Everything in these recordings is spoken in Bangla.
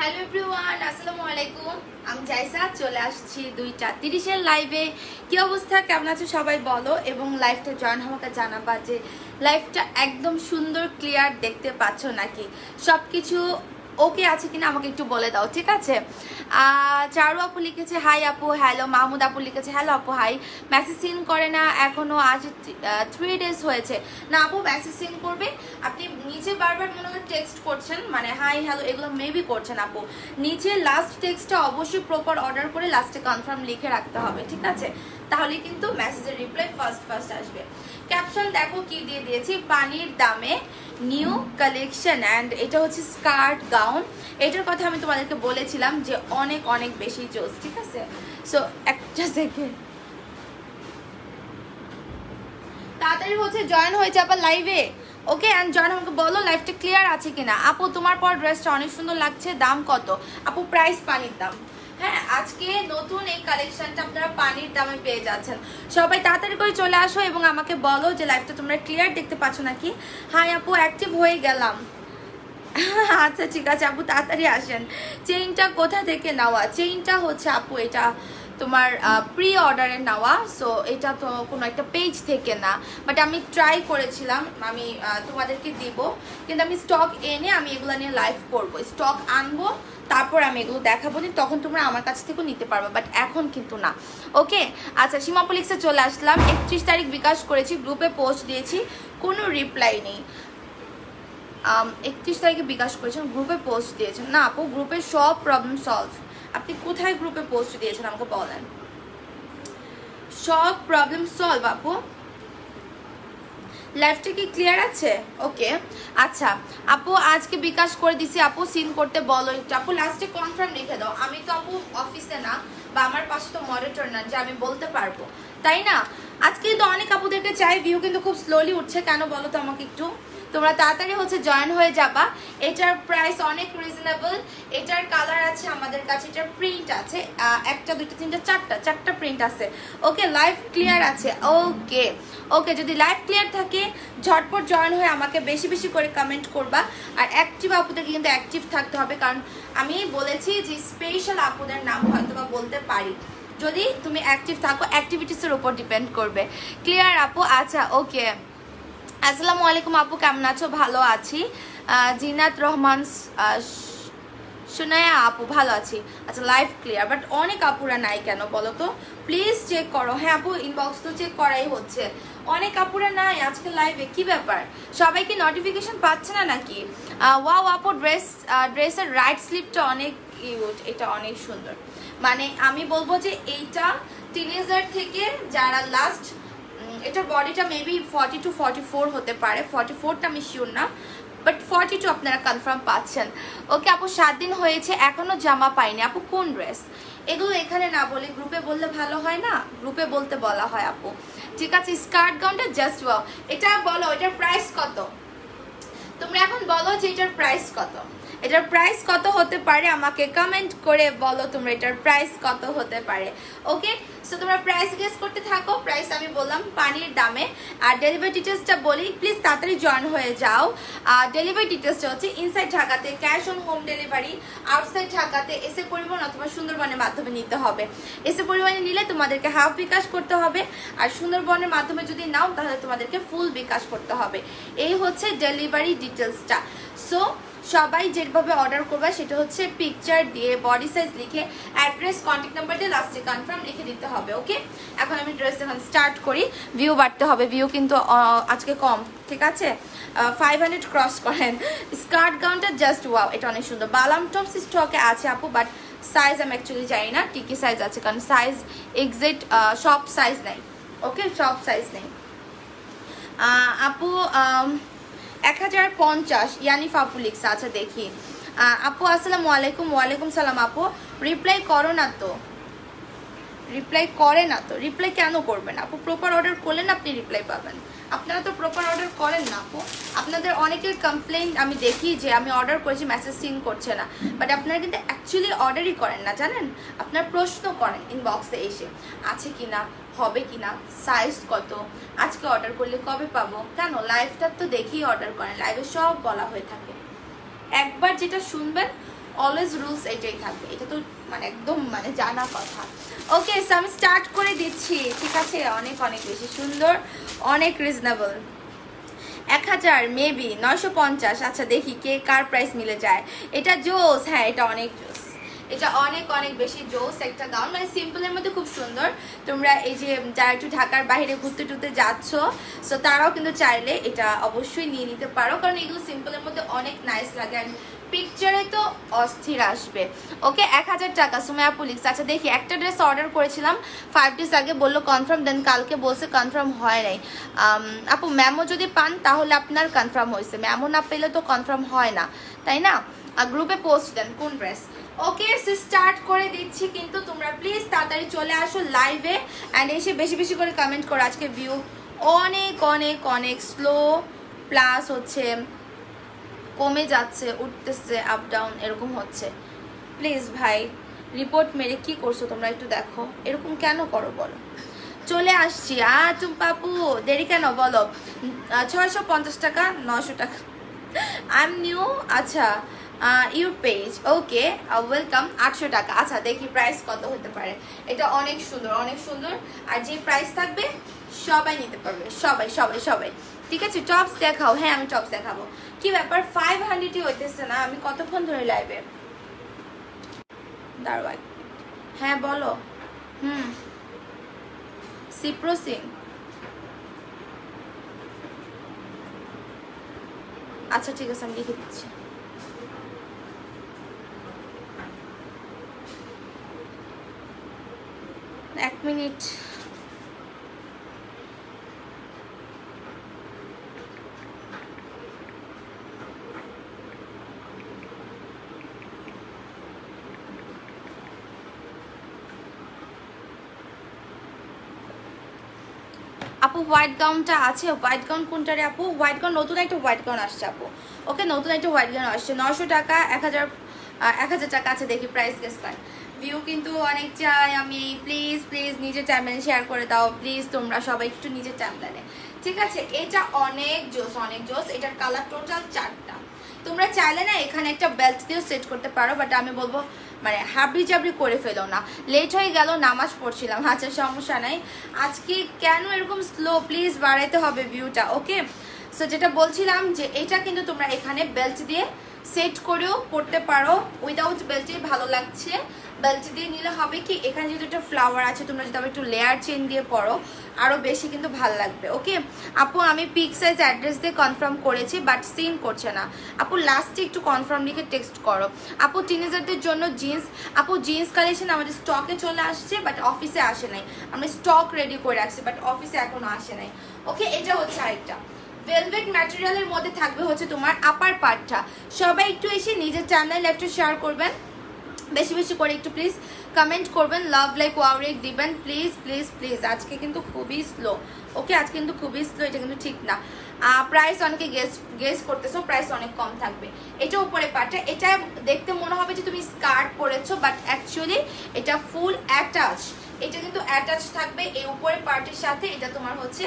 হ্যালো এভরিওয়ান, আসসালামু আলাইকুম। আমি জাইসা চলে আসছি 2:30 লাইভে। কি অবস্থা, কেমন আছো সবাই বলো, এবং লাইভটা জয়েন হওয়াকে জানাবা যে লাইভটা একদম সুন্দর ক্লিয়ার দেখতে পাচ্ছ নাকি, সব কিছু ওকে আছে কিনা আমাকে একটু বলে দাও, ঠিক আছে? চারু আপু লিখেছে হাই আপু, হ্যালো। মাহমুদ আপু লিখেছে হ্যালো আপু, হাই। মেসেজ সিন করে না এখনো, আজ 3 ডেজ হয়েছে না আপু। মেসেজ সিন করবে, আপনি নিচে বারবার মনে হয় টেক্সট করছেন, মানে হাই হ্যালো এগুলো মেবি করছেন আপু। নিচে লাস্ট টেক্সটটা অবশ্যই প্রপার অর্ডার করে লাস্টে কনফার্ম লিখে রাখতে হবে, ঠিক আছে? তাহলে কিন্তু মেসেজের রিপ্লাই ফার্স্ট আসবে। ক্যাপশন দেখো কি দিয়ে দিয়েছি, পানির দামে নিউ কালেকশন, অ্যান্ড এটা হচ্ছে স্কার্ট গাউন। এটার কথা আমি তোমাদেরকে বলেছিলাম যে অনেক অনেক বেশি জোস, ঠিক আছে? সো একটা সেকেন্ড, তাড়াতাড়ি হচ্ছে জয়েন হয়ে যাবা লাইভে, ওকে? অ্যান্ড জয়েন আমাকে বলো লাইভটা ক্লিয়ার আছে কিনা। আপু তোমার পর ড্রেসটা অনেক সুন্দর লাগছে, দাম কত আপু? প্রাইস পানির দাম। হ্যাঁ, আজকে নতুন এই কালেকশনটা আপনারা পানির দামে পেয়ে যাচ্ছেন। সবাই তাড়াতাড়ি করে চলে আসো এবং আমাকে বলো যে লাইভটা তোমরা ক্লিয়ার দেখতে পাচ্ছ নাকি। হাই আপু, অ্যাক্টিভ হয়ে গেলাম। আচ্ছা ঠিক আছে আপু, তাড়াতাড়ি আসেন। চেইনটা কোথা থেকে নেওয়া? চেইনটা হচ্ছে আপু এটা তোমার প্রি অর্ডারে নেওয়া, সো এটা তো কোনো একটা পেজ থেকে না, বাট আমি ট্রাই করেছিলাম, আমি তোমাদেরকে দিব, কিন্তু আমি স্টক এনে আমি এগুলো নিয়ে লাইভ করবো, স্টক আনবো, তারপর আমি এগুলো দেখাবো, তখন তোমরা আমার কাছ থেকেও নিতে পারবে, বাট এখন কিন্তু না, ওকে? আচ্ছা, সীমাপলিক্সে চলে আসলাম। 31 তারিখ বিকাশ করেছি, গ্রুপে পোস্ট দিয়েছি, কোনো রিপ্লাই নেই। 31 তারিখে বিকাশ করেছেন, গ্রুপে পোস্ট দিয়েছেন না আপু? গ্রুপে সব প্রবলেম সলভ। আপনি কোথায় গ্রুপে পোস্ট দিয়েছেন আমাকে বলেন। সব প্রবলেম সলভ আপু। লাইভটা কি ক্লিয়ার আছে? ওকে, আচ্ছা আপু আজকে বিকাশ করে দিছি আপু, সিন করতে বলো একটু আপু, লাস্টে কনফার্ম লিখে দাও। আমি তো আপু অফিসে না, বা আমার পাশে তো মনিটর না যে আমি বলতে পারবো, তাই না? আজকে তো অনেক আপুদেরকে চাই, ভিউ কিন্তু খুব স্লোলি উঠছে, কেন বলো তো আমাকে একটু। তোমরা তাড়াতাড়ি হচ্ছে জয়েন হয়ে যাবা। এটার প্রাইস অনেক রিজনেবল, এটার কালার আছে আমাদের কাছে, এটার প্রিন্ট আছে 1টা 2টা 3টা 4টা প্রিন্ট আছে, ওকে? লাইভ ক্লিয়ার আছে, ওকে ওকে। যদি লাইভ ক্লিয়ার থাকে ঝটপট জয়েন হয়ে আমাকে বেশি বেশি করে কমেন্ট করবা। আর অ্যাক্টিভ আপুদেরকে কিন্তু অ্যাক্টিভ থাকতে হবে, কারণ আমি বলেছি যে স্পেশাল আপুদের নাম হয়তো বা বলতে পারি, যদি তুমি অ্যাক্টিভ থাকো, অ্যাক্টিভিটিসের উপর ডিপেন্ড করবে। ক্লিয়ার আপু? আচ্ছা ওকে। আসসালামু আলাইকুম আপু, কেমন আছো? ভালো আছি। জিনাত রহমান শোনায়া আপু, ভালো আছি। আচ্ছা লাইভ ক্লিয়ার, বাট অনেক আপুরা নাই কেন বলো তো, প্লিজ চেক করো। হ্যাঁ আপু, ইনবক্স তো চেক করাই হচ্ছে, অনেক আপুরা নাই আজকে লাইভে, কি ব্যাপার? সবাই কি নোটিফিকেশন পাচ্ছে না নাকি? ওয়াও আপু, ড্রেসের রাইট স্লিপটা অনেক কিউট, এটা অনেক সুন্দর। মানে আমি বলবো যে এইটা টিনেজার থেকে যারা লাস্ট, এটার বডিটা মেবি 40 to 44 হতে পারে, 44টা আমি শিওর না, বাট 42 আপনারা কনফার্ম পাচ্ছেন, ওকে আপু? 7 দিন হয়েছে এখনো জামা পাইনি আপু, কোন ড্রেস? এগুলো এখানে না বলে গ্রুপে বললে ভালো হয় না? গ্রুপে বলতে বলা হয় আপু, ঠিক আছে? স্কার্ট গাউনটা জাস্ট ওয়াও। এটা বলো এটার প্রাইস কত? তোমরা এখন বলো যে এটার প্রাইস কত, এটার প্রাইস কত হতে পারে, আমাকে কমেন্ট করে বলো তোমরা এটার প্রাইস কত হতে পারে, ওকে? সো তোমরা প্রাইস গেস করতে থাকো। প্রাইস আমি বললাম পানির দামে। আর ডেলিভারি ডিটেলসটা বলি, প্লিজ তাড়াতাড়ি জয়েন হয়ে যাও। আর ডেলিভারি ডিটেলসটা হচ্ছে ইনসাইড ঢাকাতে cash on home delivery, outside ঢাকাতে এসে পরিবহন অথবা সুন্দরবনের মাধ্যমে নিতে হবে। এসে পরিবহনে নিলে তোমাদেরকে হাফ বিকাশ করতে হবে, আর সুন্দরবনের মাধ্যমে যদি নাও তাহলে তোমাদেরকে ফুল বিকাশ করতে হবে। এই হচ্ছে ডেলিভারি ডিটেলসটা। সো সবাই যেভাবে অর্ডার করবে সেটা হচ্ছে পিকচার দিয়ে, বডি সাইজ লিখে, অ্যাড্রেস, কন্ট্যাক্ট নাম্বার দিয়ে লাস্টে কনফার্ম লিখে দিতে হবে, ওকে? এখন আমি ড্রেস এখন স্টার্ট করি। ভিউ বাড়তে হবে, ভিউ কিন্তু আজকে কম, ঠিক আছে? 500 ক্রস করেন। স্কার্ট গাউনটা জাস্ট ওয়াও, এটা অনেক সুন্দর। বালাম টপস স্টকে আছে আপু, বাট সাইজ আমি অ্যাকচুয়ালি জানি না কি কি সাইজ আছে, কারণ সাইজ এক্সাক্ট সব সাইজ নেই, ওকে? সব সাইজ নেই আপু। 1050 ইয়ানিফ আপু লিখছে, আচ্ছা দেখি। আপু আসসালামু আলাইকুম। ওয়ালাইকুম সালাম আপু। রিপ্লাই করো না তো, রিপ্লাই করে না তো, রিপ্লাই কেন করবেন আপু? প্রপার অর্ডার করলেন আপনি রিপ্লাই পাবেন, আপনারা তো প্রপার অর্ডার করেন না আপু। আপনাদের অনেকের কমপ্লেইন আমি দেখি যে আমি অর্ডার করেছি মেসেজ সিন করছে না, বাট আপনারা কিন্তু অ্যাকচুয়ালি অর্ডারই করেন না, জানেন? আপনারা প্রশ্ন করেন ইনবক্সে এসে, আছে কি না, হবে কি না, সাইজ কত, আজকে অর্ডার করলে কবে পাবো। কেন? লাইভটা তো দেখেই অর্ডার করেন, লাইভে সব বলা হয়ে থাকে। একবার যেটা শুনবেন অলওয়েজ রুলস এটাই থাকবে, এটা তো মানে একদম মানে জানা কথা। ওকে, সো আমি স্টার্ট করে দিচ্ছি, ঠিক আছে? অনেক অনেক বেশি সুন্দর, অনেক রিজনেবল। 1000 মেবি 950। আচ্ছা দেখি কে কার প্রাইস মিলে যায়। এটা জোস, হ্যাঁ এটা অনেক জোস, এটা অনেক অনেক বেশি জোস একটা গাউন, মানে সিম্পলের মধ্যে খুব সুন্দর। তোমরা এই যে যারা একটু ঢাকার বাইরে ঘুরতে টুরতে যাচ্ছ, সো তারাও কিন্তু চাইলে এটা অবশ্যই নিয়ে নিতে পারো, কারণ এগুলো সিম্পলের মধ্যে অনেক নাইস লাগে, অ্যান্ড পিকচারে তো অস্থির আসবে। ওকে, 1000 টাকা সুমাইয়া পুলিশ। আচ্ছা দেখি, একটা ড্রেস অর্ডার করেছিলাম 5 days আগে, বললো কনফার্ম, দেন কালকে বলছে কনফার্ম হয় নাই। আপু ম্যামও যদি পান তাহলে আপনার কনফার্ম হয়েছে, ম্যামও না পেলে তো কনফার্ম হয় না, তাই না? গ্রুপে পোস্ট দেন কোন ড্রেস। ওকে, স্টার্ট করে দিচ্ছি, কিন্তু তোমরা প্লিজ তাড়াতাড়ি চলে আসো লাইভে, অ্যান্ড এসে বেশি বেশি করে কমেন্ট করো। আজকে ভিউ অনেক অনেক অনেক স্লো, প্লাস হচ্ছে কমে যাচ্ছে, উঠতেছে, আপ ডাউন এরকম হচ্ছে। প্লিজ ভাই রিপোর্ট মেরে কি করছো তোমরা একটু দেখো, এরকম কেন করো বলো। চলে আসছি। তুমি পাপু দেরি কেন বলো? 650 টাকা, 900 টাকা। I am new. আচ্ছা ইউর পেজ, ওকে ওয়েলকাম। 800 টাকা। আচ্ছা দেখি প্রাইস কত হতে পারে। এটা অনেক সুন্দর, অনেক সুন্দর, আর যে প্রাইস থাকবে সবাই নিতে পারবে, সবাই সবাই সবাই, ঠিক আছে? টপস দেখাও। হ্যাঁ আমি টপস দেখাবো। কি ব্যাপার 500ই হইতেছে না? আমি কতক্ষণ ধরে লাইভে দাঁড়াই। হ্যাঁ বলো। সিপ্রোসিন। আচ্ছা ঠিক আছে, আমি লিখে দিচ্ছি। এক মিনিট। আপু হোয়াইট গাউনটা আছে? হোয়াইট গাউন কোনটা রে আপু? হোয়াইট গাউন নতুন একটা হোয়াইট গাউন আসছে আপু। ওকে, নতুন একটা হোয়াইট গাউন আসছে। 900 টাকা, 1000 টাকা আছে। দেখি প্রাইস গেস কর। ভিউ কিন্তু অনেক চাই আমি, প্লিজ প্লিজ নিজের টাইমলাইনে শেয়ার করে দাও প্লিজ, তোমরা সবাই একটু নিজের টাইমলাইনে, ঠিক আছে? এটা অনেক জোস, অনেক জোস। এটার কালার টোটাল 4টা। তোমরা চাইলে না এখানে একটা বেল্ট দিয়েও সেট করতে পারো, বাট আমি বলবো মানে হাবড়ি চাবড়ি করে ফেলো না, লেট হয়ে গেল, নামাজ পড়ছিলাম। আচ্ছা সমস্যা নাই। আজকে কেন এরকম স্লো, প্লিজ বাড়াইতে হবে ভিউটা। ওকে, সো যেটা বলছিলাম যে এটা কিন্তু তোমরা এখানে বেল্ট দিয়ে সেট করেও পড়তে পারো, উইদাউট বেল্টে ভালো লাগছে। বেল্ট দিয়ে নিলে হবে কি, এখানে যেহেতু একটা ফ্লাওয়ার আছে, তোমরা যদি আবার একটু লেয়ার চেন দিয়ে পরো আরও বেশি কিন্তু ভালো লাগবে। ওকে আপু, আমি পিক সাইজ অ্যাড্রেস দিয়ে কনফার্ম করেছি, বাট সিন করছে না। আপু লাস্টে একটু কনফার্ম লিখে টেক্সট করো। আপু টিনেজারদের জন্য জিন্স, আপু জিন্স কালেকশন আমাদের স্টকে চলে আসছে, বাট অফিসে আসে নাই। আমরা স্টক রেডি করে রাখছি, বাট অফিসে এখনো আসে নাই। ওকে, এটা হচ্ছে আরেকটা ভেলভেট ম্যাটেরিয়ালের মধ্যে থাকবে হচ্ছে তোমার আপার পার্টটা। সবাই একটু এসে নিজের চ্যানেল লাইভটা শেয়ার করবেন, বেশি বেশি করে একটু প্লিজ কমেন্ট করবেন, লাভ লাইক ওয়াওরেক দিবেন প্লিজ প্লিজ প্লিজ। আজকে কিন্তু খুবই স্লো। ওকে, আজকে কিন্তু খুবই স্লো, এটা কিন্তু ঠিক না। প্রাইস অনেকে গেস করতেছো, প্রাইস অনেক কম থাকবে। এটা উপরে পার্টটা, এটা দেখতে মনে হবে যে তুমি স্কার্ট পরেছো, বাট অ্যাকচুয়ালি এটা ফুল অ্যাটাচ। এটা কিন্তু অ্যাটাচ থাকবে এই উপরের পার্টের সাথে। এটা তোমার হচ্ছে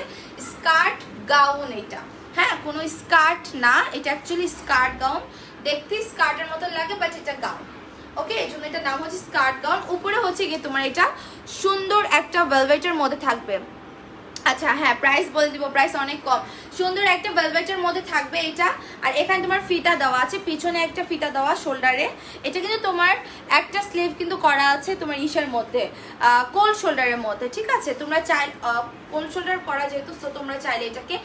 স্কার্ট গাউন, এটা হ্যাঁ কোনো স্কার্ট না, এটা অ্যাকচুয়ালি স্কার্ট গাউন। দেখতে স্কার্টের মতো লাগে, বাট এটা গাউন। ওকে, এই জন্য এটার নাম হচ্ছে স্কার্ট গাউন। উপরে হচ্ছে গিয়ে তোমার এটা সুন্দর একটা ভেলভেটের মধ্যে থাকবে। আচ্ছা হ্যাঁ, প্রাইস বলে দিব, প্রাইস অনেক কম। সুন্দর একটা ভেলভেটের মধ্যে থাকবে এটা। আর এখানে তোমার ফিতা দেওয়া আছে, পিছনে একটা ফিতা দেওয়া শোল্ডারে। এটা কিন্তু তোমার একটা স্লিভ কিন্তু করা আছে তোমার ইসের মধ্যে, কোল শোল্ডারের মধ্যে, ঠিক আছে? তোমরা চাই কোল শোল্ডার করা যেহেতু, তো তোমরা চাইলে এটাকে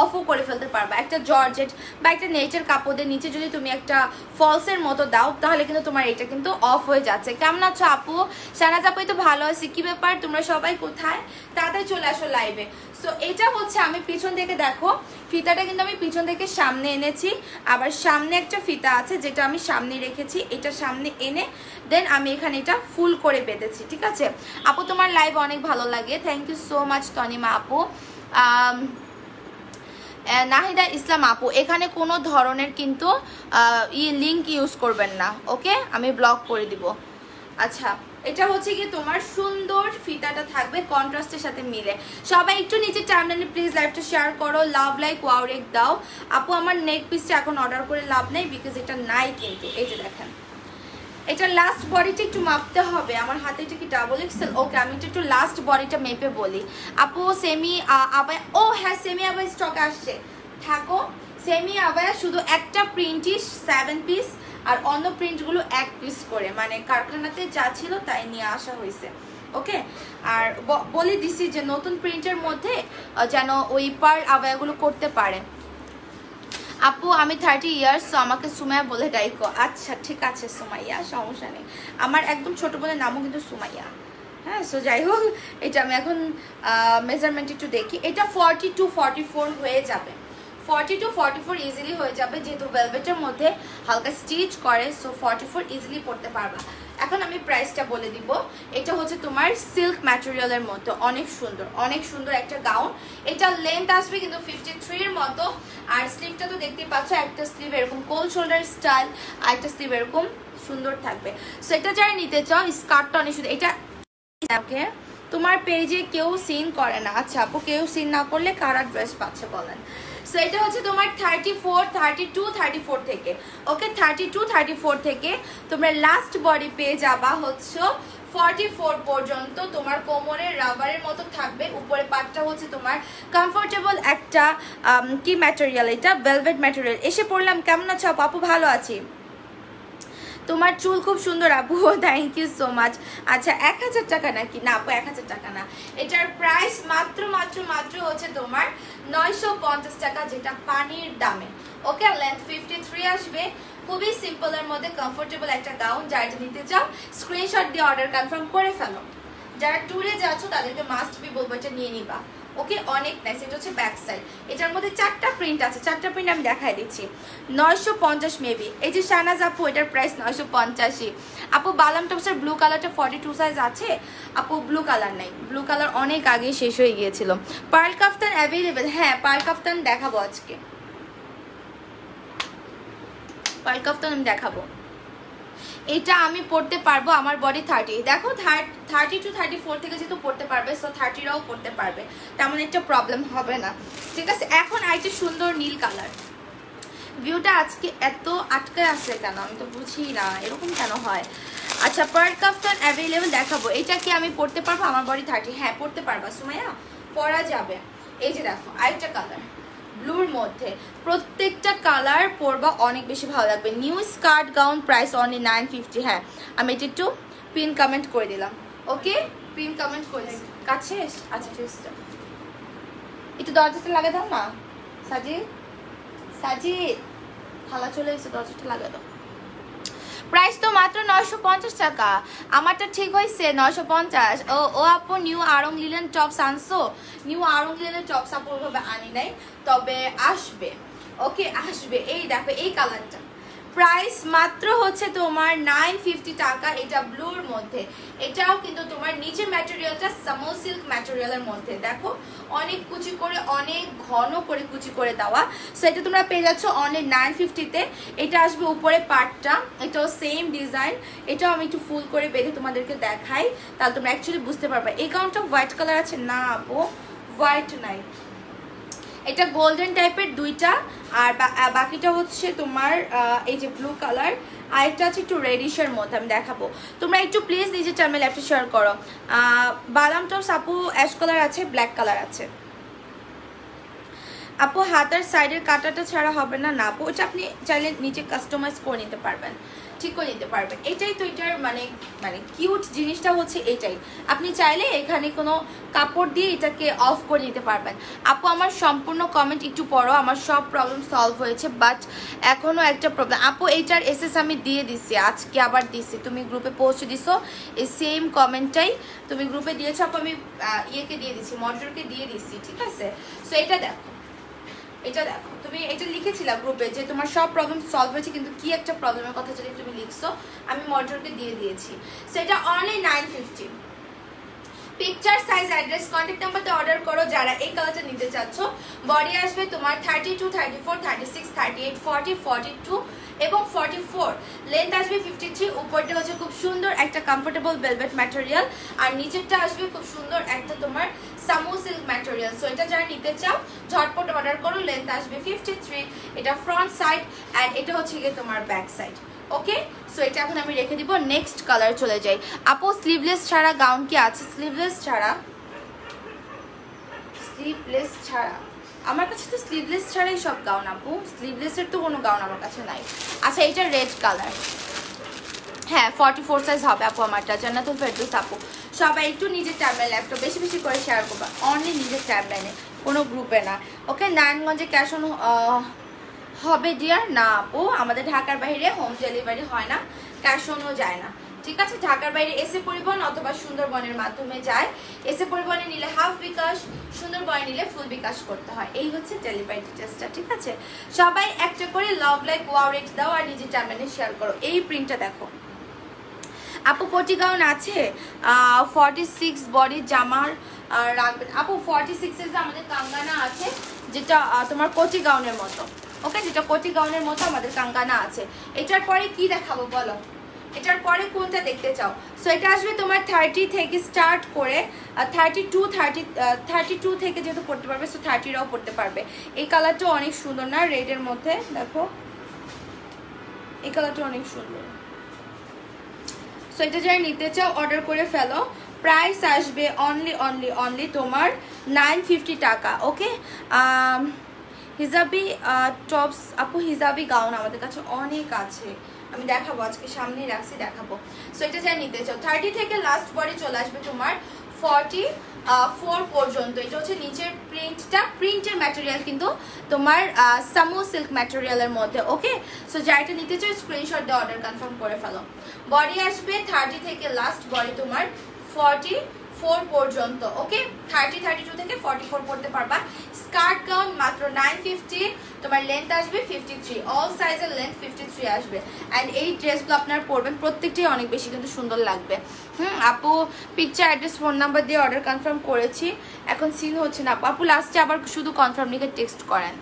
অফও করে ফেলতে পারবা। একটা জর্জেট বা একটা নেটের কাপড়ের নিচে যদি তুমি একটা ফলসের মতো দাও, তাহলে কিন্তু তোমার এটা কিন্তু অফ হয়ে যাচ্ছে। কেমন আছো আপু? শাহনাজ আপু তো ভালো আছি। কি ব্যাপার, তোমরা সবাই কোথায়? তাড়াতাড়ি চলে আসো লাইভে। সো এটা হচ্ছে আমি পিছন থেকে দেখো, ফিতাটা কিন্তু আমি পিছন থেকে সামনে এনেছি, আবার সামনে একটা ফিতা আছে যেটা আমি সামনে রেখেছি, এটা সামনে এনে দেন আমি এখানে এটা ফুল করে বেঁধেছি, ঠিক আছে? আপু তোমার লাইভ অনেক ভালো লাগে, thank you so much Tanima আপু। নাহিদা ইসলাম আপু, এখানে কোনো ধরনের কিন্তু লিঙ্ক ইউজ করবেন না, ওকে? আমি ব্লক করে দিব। আচ্ছা, এটা হচ্ছে কি তোমার সুন্দর ফিতাটা থাকবে কন্ট্রাস্টের সাথে মিলে। সবাই একটু নিচে টাইমলাইনে প্লিজ লাইভটা শেয়ার করো, লাভ লাইক ওয়াওরেক দাও। আপু আমার নেক পিসটা এখন অর্ডার করে লাভ নেই, বিকজ এটা নাই কিন্তু। এই যে দেখেন, এটা লাস্ট বডিটা একটু মাপতে হবে, আমার হাতে এটা কি ডাবল এক্সেল? ওকে, আমি একটু লাস্ট বডিটা মেপে বলি। আপু সেমি আবায়া, ও হ্যাঁ সেমি আবায়া স্টক আসছে, থাকো। সেমি আবায়া শুধু একটা প্রিন্টই 7 পিস, আর অন্য প্রিন্টগুলো 1 পিস করে, মানে কারখানাতে যা ছিল তাই নিয়ে আসা হয়েছে। ওকে, আর বলে দিছি যে নতুন প্রিন্টের মধ্যে যেন ওই পার আবায়াগুলো করতে পারে। আপু আমি 30 ইয়ার্স, সো আমাকে সুমাইয়া বলে ডাইকো। আচ্ছা ঠিক আছে সুমাইয়া, সমস্যা নেই, আমার একদম ছোট বোনের নামও কিন্তু সুমাইয়া। হ্যাঁ, সো যাই হোক, এটা আমি এখন মেজারমেন্ট একটু দেখি। এটা 40 to 44 হয়ে যাবে, 40 to 44 ইজিলি হয়ে যাবে, যেহেতু ভেলভেটের মধ্যে হালকা স্টিচ করে, সো 44 ইজিলি পড়তে পারবা। এখন আমি প্রাইসটা বলে দিব। এটা হচ্ছে তোমার সিল্ক ম্যাটেরিয়ালের মতো, অনেক সুন্দর, অনেক সুন্দর একটা গাউন। এটা লেন্থ আসবে কিন্তু 53 এর মতো, আর স্লিভটা তো দেখতেই পাচ্ছ, একটা স্লিভ এরকম কোল শোল্ডার স্টাইল, আর একটা স্লিভ এরকম সুন্দর থাকবে। সো এটা যারা নিতে চাও, স্কার্টটা অনেক সুন্দর। এটা ওকে, তোমার পেজে কেউ সিন করে না? আচ্ছা আপু, কেউ সিন না করলে কারা ড্রেস পাচ্ছে বলেন? সো এটা হচ্ছে তোমার 34, 32, 34 থেকে। ওকে, 32, 34 থেকে তোমরা লাস্ট বডি পেয়ে যাবা হচ্ছে 44 পর্যন্ত। তোমার কোমরের রাবারের মতো থাকবে, উপরে পাটটা হচ্ছে তোমার কমফোর্টেবল একটা কি ম্যাটেরিয়াল, এটা ভেলভেট ম্যাটেরিয়াল। এসে পড়লাম, কেমন আছো আপু? ভালো আছি। তোমার চুল খুব সুন্দর আপু, থ্যাংক ইউ সো মাচ। আচ্ছা 1000 টাকা নাকি? না আপু 1000 টাকা না, এটার প্রাইস মাত্র মাত্র মাত্র হচ্ছে তোমার 950 টাকা, যেটা পানির দামে। ওকে, লেন্থ 53 আসবে, খুবই সিম্পলের মধ্যে কমফোর্টেবল একটা গাউন। যারা নিতে চাও স্ক্রিনশট দিয়ে অর্ডার কনফার্ম করে ফেলো। যারা ট্যুরে যাচ্ছ তাদেরকে মাস্ট বি বলবো এটা নিয়ে নিবা। ওকে, অনেক নাইস। এটা হচ্ছে ব্যাক সাইড, এটার মধ্যে 4টা প্রিন্ট আছে, 4টা প্রিন্ট আমি দেখাই দিচ্ছি। 950 মেবি। এই যে শাহনাজ আপু, এটার প্রাইস 950। আপু বালাম টপসের ব্লু কালারটা 42 সাইজ আছে আপু? ব্লু কালার নাই, ব্লু কালার অনেক আগে শেষ হয়ে গিয়েছিল। পার্ল কাফতান অ্যাভেলেবেল? হ্যাঁ, পার্ল কাফতান দেখাবো আজকে, পার্ল কাফতান আমি দেখাবো। এটা আমি পড়তে পারবো, আমার বডি 30। দেখো 30 to 34 থেকে যেহেতু পড়তে পারবে, সো 30রাও পড়তে পারবে, তেমন একটা প্রবলেম হবে না। ঠিক আছে, এখন আরেকটা সুন্দর নীল কালার। ভিউটা আজকে এত আটকে আছে কেন আমি তো বুঝি না, এরকম কেন হয়? আচ্ছা, পার্ল কাফতান অ্যাভেলেবেল দেখাবো। এটা কি আমি পড়তে পারবো? আমার বডি 30। হ্যাঁ পড়তে পারবা সুমাইয়া, পরা যাবে। এই যে দেখো আরেকটা কালার ব্লুর মধ্যে, প্রত্যেকটা কালার পরবা, অনেক বেশি ভালো লাগবে। New skirt gown, price only 950। হ্যাঁ, আমি এটা একটু পিন কমেন্ট করে দিলাম। ওকে, পিন কমেন্ট করে কাছে। আচ্ছা ঠিক আছে, একটু দরজাটা লাগিয়ে দাও না সাজি, সাজি খালা চলে এসে, দরজাটা লাগিয়ে দাও। প্রাইস তো মাত্র 950 টাকা, আমারটা ঠিক হয়েছে 950। ও আপু নিউ আরং লিলেন টপস আনছো? নিউ আরং লিলেন টপস আপু ওইভাবে আনি নাই, তবে আসবে। ওকে আসবে। এই দেখো এই কালারটা, প্রাইস মাত্র হচ্ছে তোমার 950 টাকা। এটা ব্লুর মধ্যে, এটাও কিন্তু তোমার নিচে ম্যাটেরিয়ালটা সামো সিল্ক ম্যাটেরিয়ালের মধ্যে, দেখো অনেক কুচি করে, অনেক ঘন করে কুচি করে দেওয়া। সো এটা তোমরা পেয়ে যাচ্ছ অনলি 950-তে। এটা আসবে উপরে পার্টটা, এটাও সেম ডিজাইন। এটাও আমি একটু ফুল করে বেঁধে তোমাদেরকে দেখাই, তাহলে তোমরা অ্যাকচুয়ালি বুঝতে পারবে। এই গাউনটা হোয়াইট কালার আছে না আপু? হোয়াইট নাই, এটা গোল্ডেন টাইপের দুইটা, আর বাকিটা হচ্ছে তোমার এই যে ব্লু কালার, আর একটা আছে একটু রেডিশের মধ্যে, আমি দেখাবো। তোমরা একটু প্লিজ নিজের চ্যানেল অ্যাপটা শেয়ার করো। বাদাম টপস আপু অ্যাশ কালার আছে, ব্ল্যাক কালার আছে। আপু হাতের সাইডের কাটাটা ছাড়া হবে না? না আপু, ওইটা আপনি চাইলে নিচে কাস্টমাইজ করে নিতে পারবেন, ঠিক করে নিতে পারবেন। এটাই তো এটার মানে মানে কিউট জিনিসটা হচ্ছে এটাই। আপনি চাইলে এখানে কোনো কাপড় দিয়ে এটাকে অফ করে নিতে পারবেন। আপু আমার সম্পূর্ণ কমেন্ট একটু পড়ো, আমার সব প্রবলেম সলভ হয়েছে, বাট এখনও একটা প্রবলেম। আপু এইটার এসএস আমি দিয়ে দিছি, আজকে আবার দিছি, তুমি গ্রুপে পোস্ট দিছো এই সেম কমেন্টটাই তুমি গ্রুপে দিয়েছো আপু, আমি ইয়েকে দিয়ে দিছি, মডারেটরকে দিয়ে দিছি, ঠিক আছে? সো এটা দেখো, এটা দেখো, তুমি এটা লিখেছিলা গ্রুপে যে তোমার সব প্রবলেম সলভ হয়েছে, কিন্তু কি একটা প্রবলেমের কথা যদি তুমি লিখছো, আমি মডারেটরকে দিয়ে দিয়েছি। সো এটা only 950। Picture size address contact নাম্বারতে অর্ডার করো যারা এই কালারটা নিতে চাচ্ছ। বডি আসবে তোমার 32, 34, 36, 38, 40, 42 এবং 44। লেন্থ আসবে 53। উপরটা হচ্ছে খুব সুন্দর একটা কমফোর্টেবল ভেলভেট ম্যাটেরিয়াল, আর নিচেরটা আসবে খুব সুন্দর একটা তোমার সামো সিল্ক ম্যাটেরিয়াল। সো এটা যারা নিতে চাও ঝটপট অর্ডার করো। লেন্থ আসবে 53, এটা ফ্রন্ট সাইড, অ্যান্ড এটা হচ্ছে গিয়ে তোমার ব্যাক সাইড। ওকে। সো এটা এখন আমি রেখে দিব, নেক্সট কালার চলে যাই। আপু স্লিভলেস ছাড়া গাউন কি আছে? স্লিভলেস ছাড়া আমার কাছে তো স্লিভলেস ছাড়াই সব গাউন আপু, স্লিভলেসের তো কোনো গাউন আমার কাছে নাই। আচ্ছা এটা রেড কালার, হ্যাঁ 44 সাইজ হবে আপু আমারটা। জান্নাতুল ফেরদৌস আপু সবাই একটু নিজের টাইমলাইন ল্যাপটপ বেশি বেশি করে শেয়ার করবা, অনলি নিজের টাইমলাইনে, কোনো গ্রুপে না। ওকে নারায়ণগঞ্জে ক্যাশ অন হবে ডিয়ার? না আপু, আমাদের ঢাকার বাইরে হোম ডেলিভারি হয় না, ক্যাশ অনও যায় না, ঠিক আছে। ঢাকার বাইরে এসে পরিবহন অথবা সুন্দরবনের মাধ্যমে যায়। এসে পরিবহনে নিলে হাফ বিকাশ, সুন্দরবনে নিলে ফুল বিকাশ করতে হয়। এই হচ্ছে ডেলিভারি ডিটেলসটা, ঠিক আছে। সবাই একটা করে লাভ লাইক ওয়াও রেট দাও আর নিজের টাইমলাইনে শেয়ার করো। এই প্রিন্টটা দেখো আপু, কোটি গাউন আছে 46 বডি জামার রাখবেন আপু। 46 এর আমাদের কাঙ্গানা আছে, যেটা তোমার কোটি গাউনের মতো, ওকে, যেটা কোটি গাউনের মতো আমাদের কাঙ্গানা আছে। এটার পরে কি দেখাবো বলো, এটার পরে কোনটা দেখতে চাও? সো এটা আসবে তোমার 30 থেকে স্টার্ট করে 32 থেকে যেহেতু পড়তে পারবে, সো 30রাও পড়তে পারবে। এই কালারটা অনেক সুন্দর না, রেডের মধ্যে দেখো, এই কালারটা অনেক সুন্দর। সো এটা যারা নিতে চাও অর্ডার করে ফেলো। প্রাইস আসবে অনলি তোমার 950 টাকা, ওকে। হিজাবি টপস আপু, হিজাবি গাউন আমাদের কাছে অনেক আছে, আমি দেখাবো, আজকে সামনেই রাখছি, দেখাবো। সো এটা যারা নিতে চাও 30 থেকে লাস্ট বডি চলে আসবে তোমার 44 পর্যন্ত। এটা হচ্ছে নিচের প্রিন্টটা, প্রিন্টের ম্যাটেরিয়াল কিন্তু তোমার সামো সিল্ক ম্যাটেরিয়ালের মধ্যে, ওকে। সো যারা এটা নিতে চাও স্ক্রিনশট দিয়ে অর্ডার কনফার্ম করে ফেলো। বডি আসবে 30 থেকে লাস্ট বডি তোমার 44 পর্যন্ত, ওকে। 32 থেকে 44 পড়তে পারবা। স্কার্ট গাউন মাত্র 950, তোমার লেন্থ আসবে 53, অল সাইজের লেন্থ 53 আসবে। অ্যান্ড এই ড্রেসগুলো আপনারা পরবেন, প্রত্যেকটাই অনেক বেশি কিন্তু সুন্দর লাগবে। আপু পিকচার অ্যাড্রেস ফোন নাম্বার দিয়ে অর্ডার কনফার্ম করেছি, এখন সিন হচ্ছে না আপু, লাস্টে আবার শুধু কনফার্ম লিখে টেক্সট করেন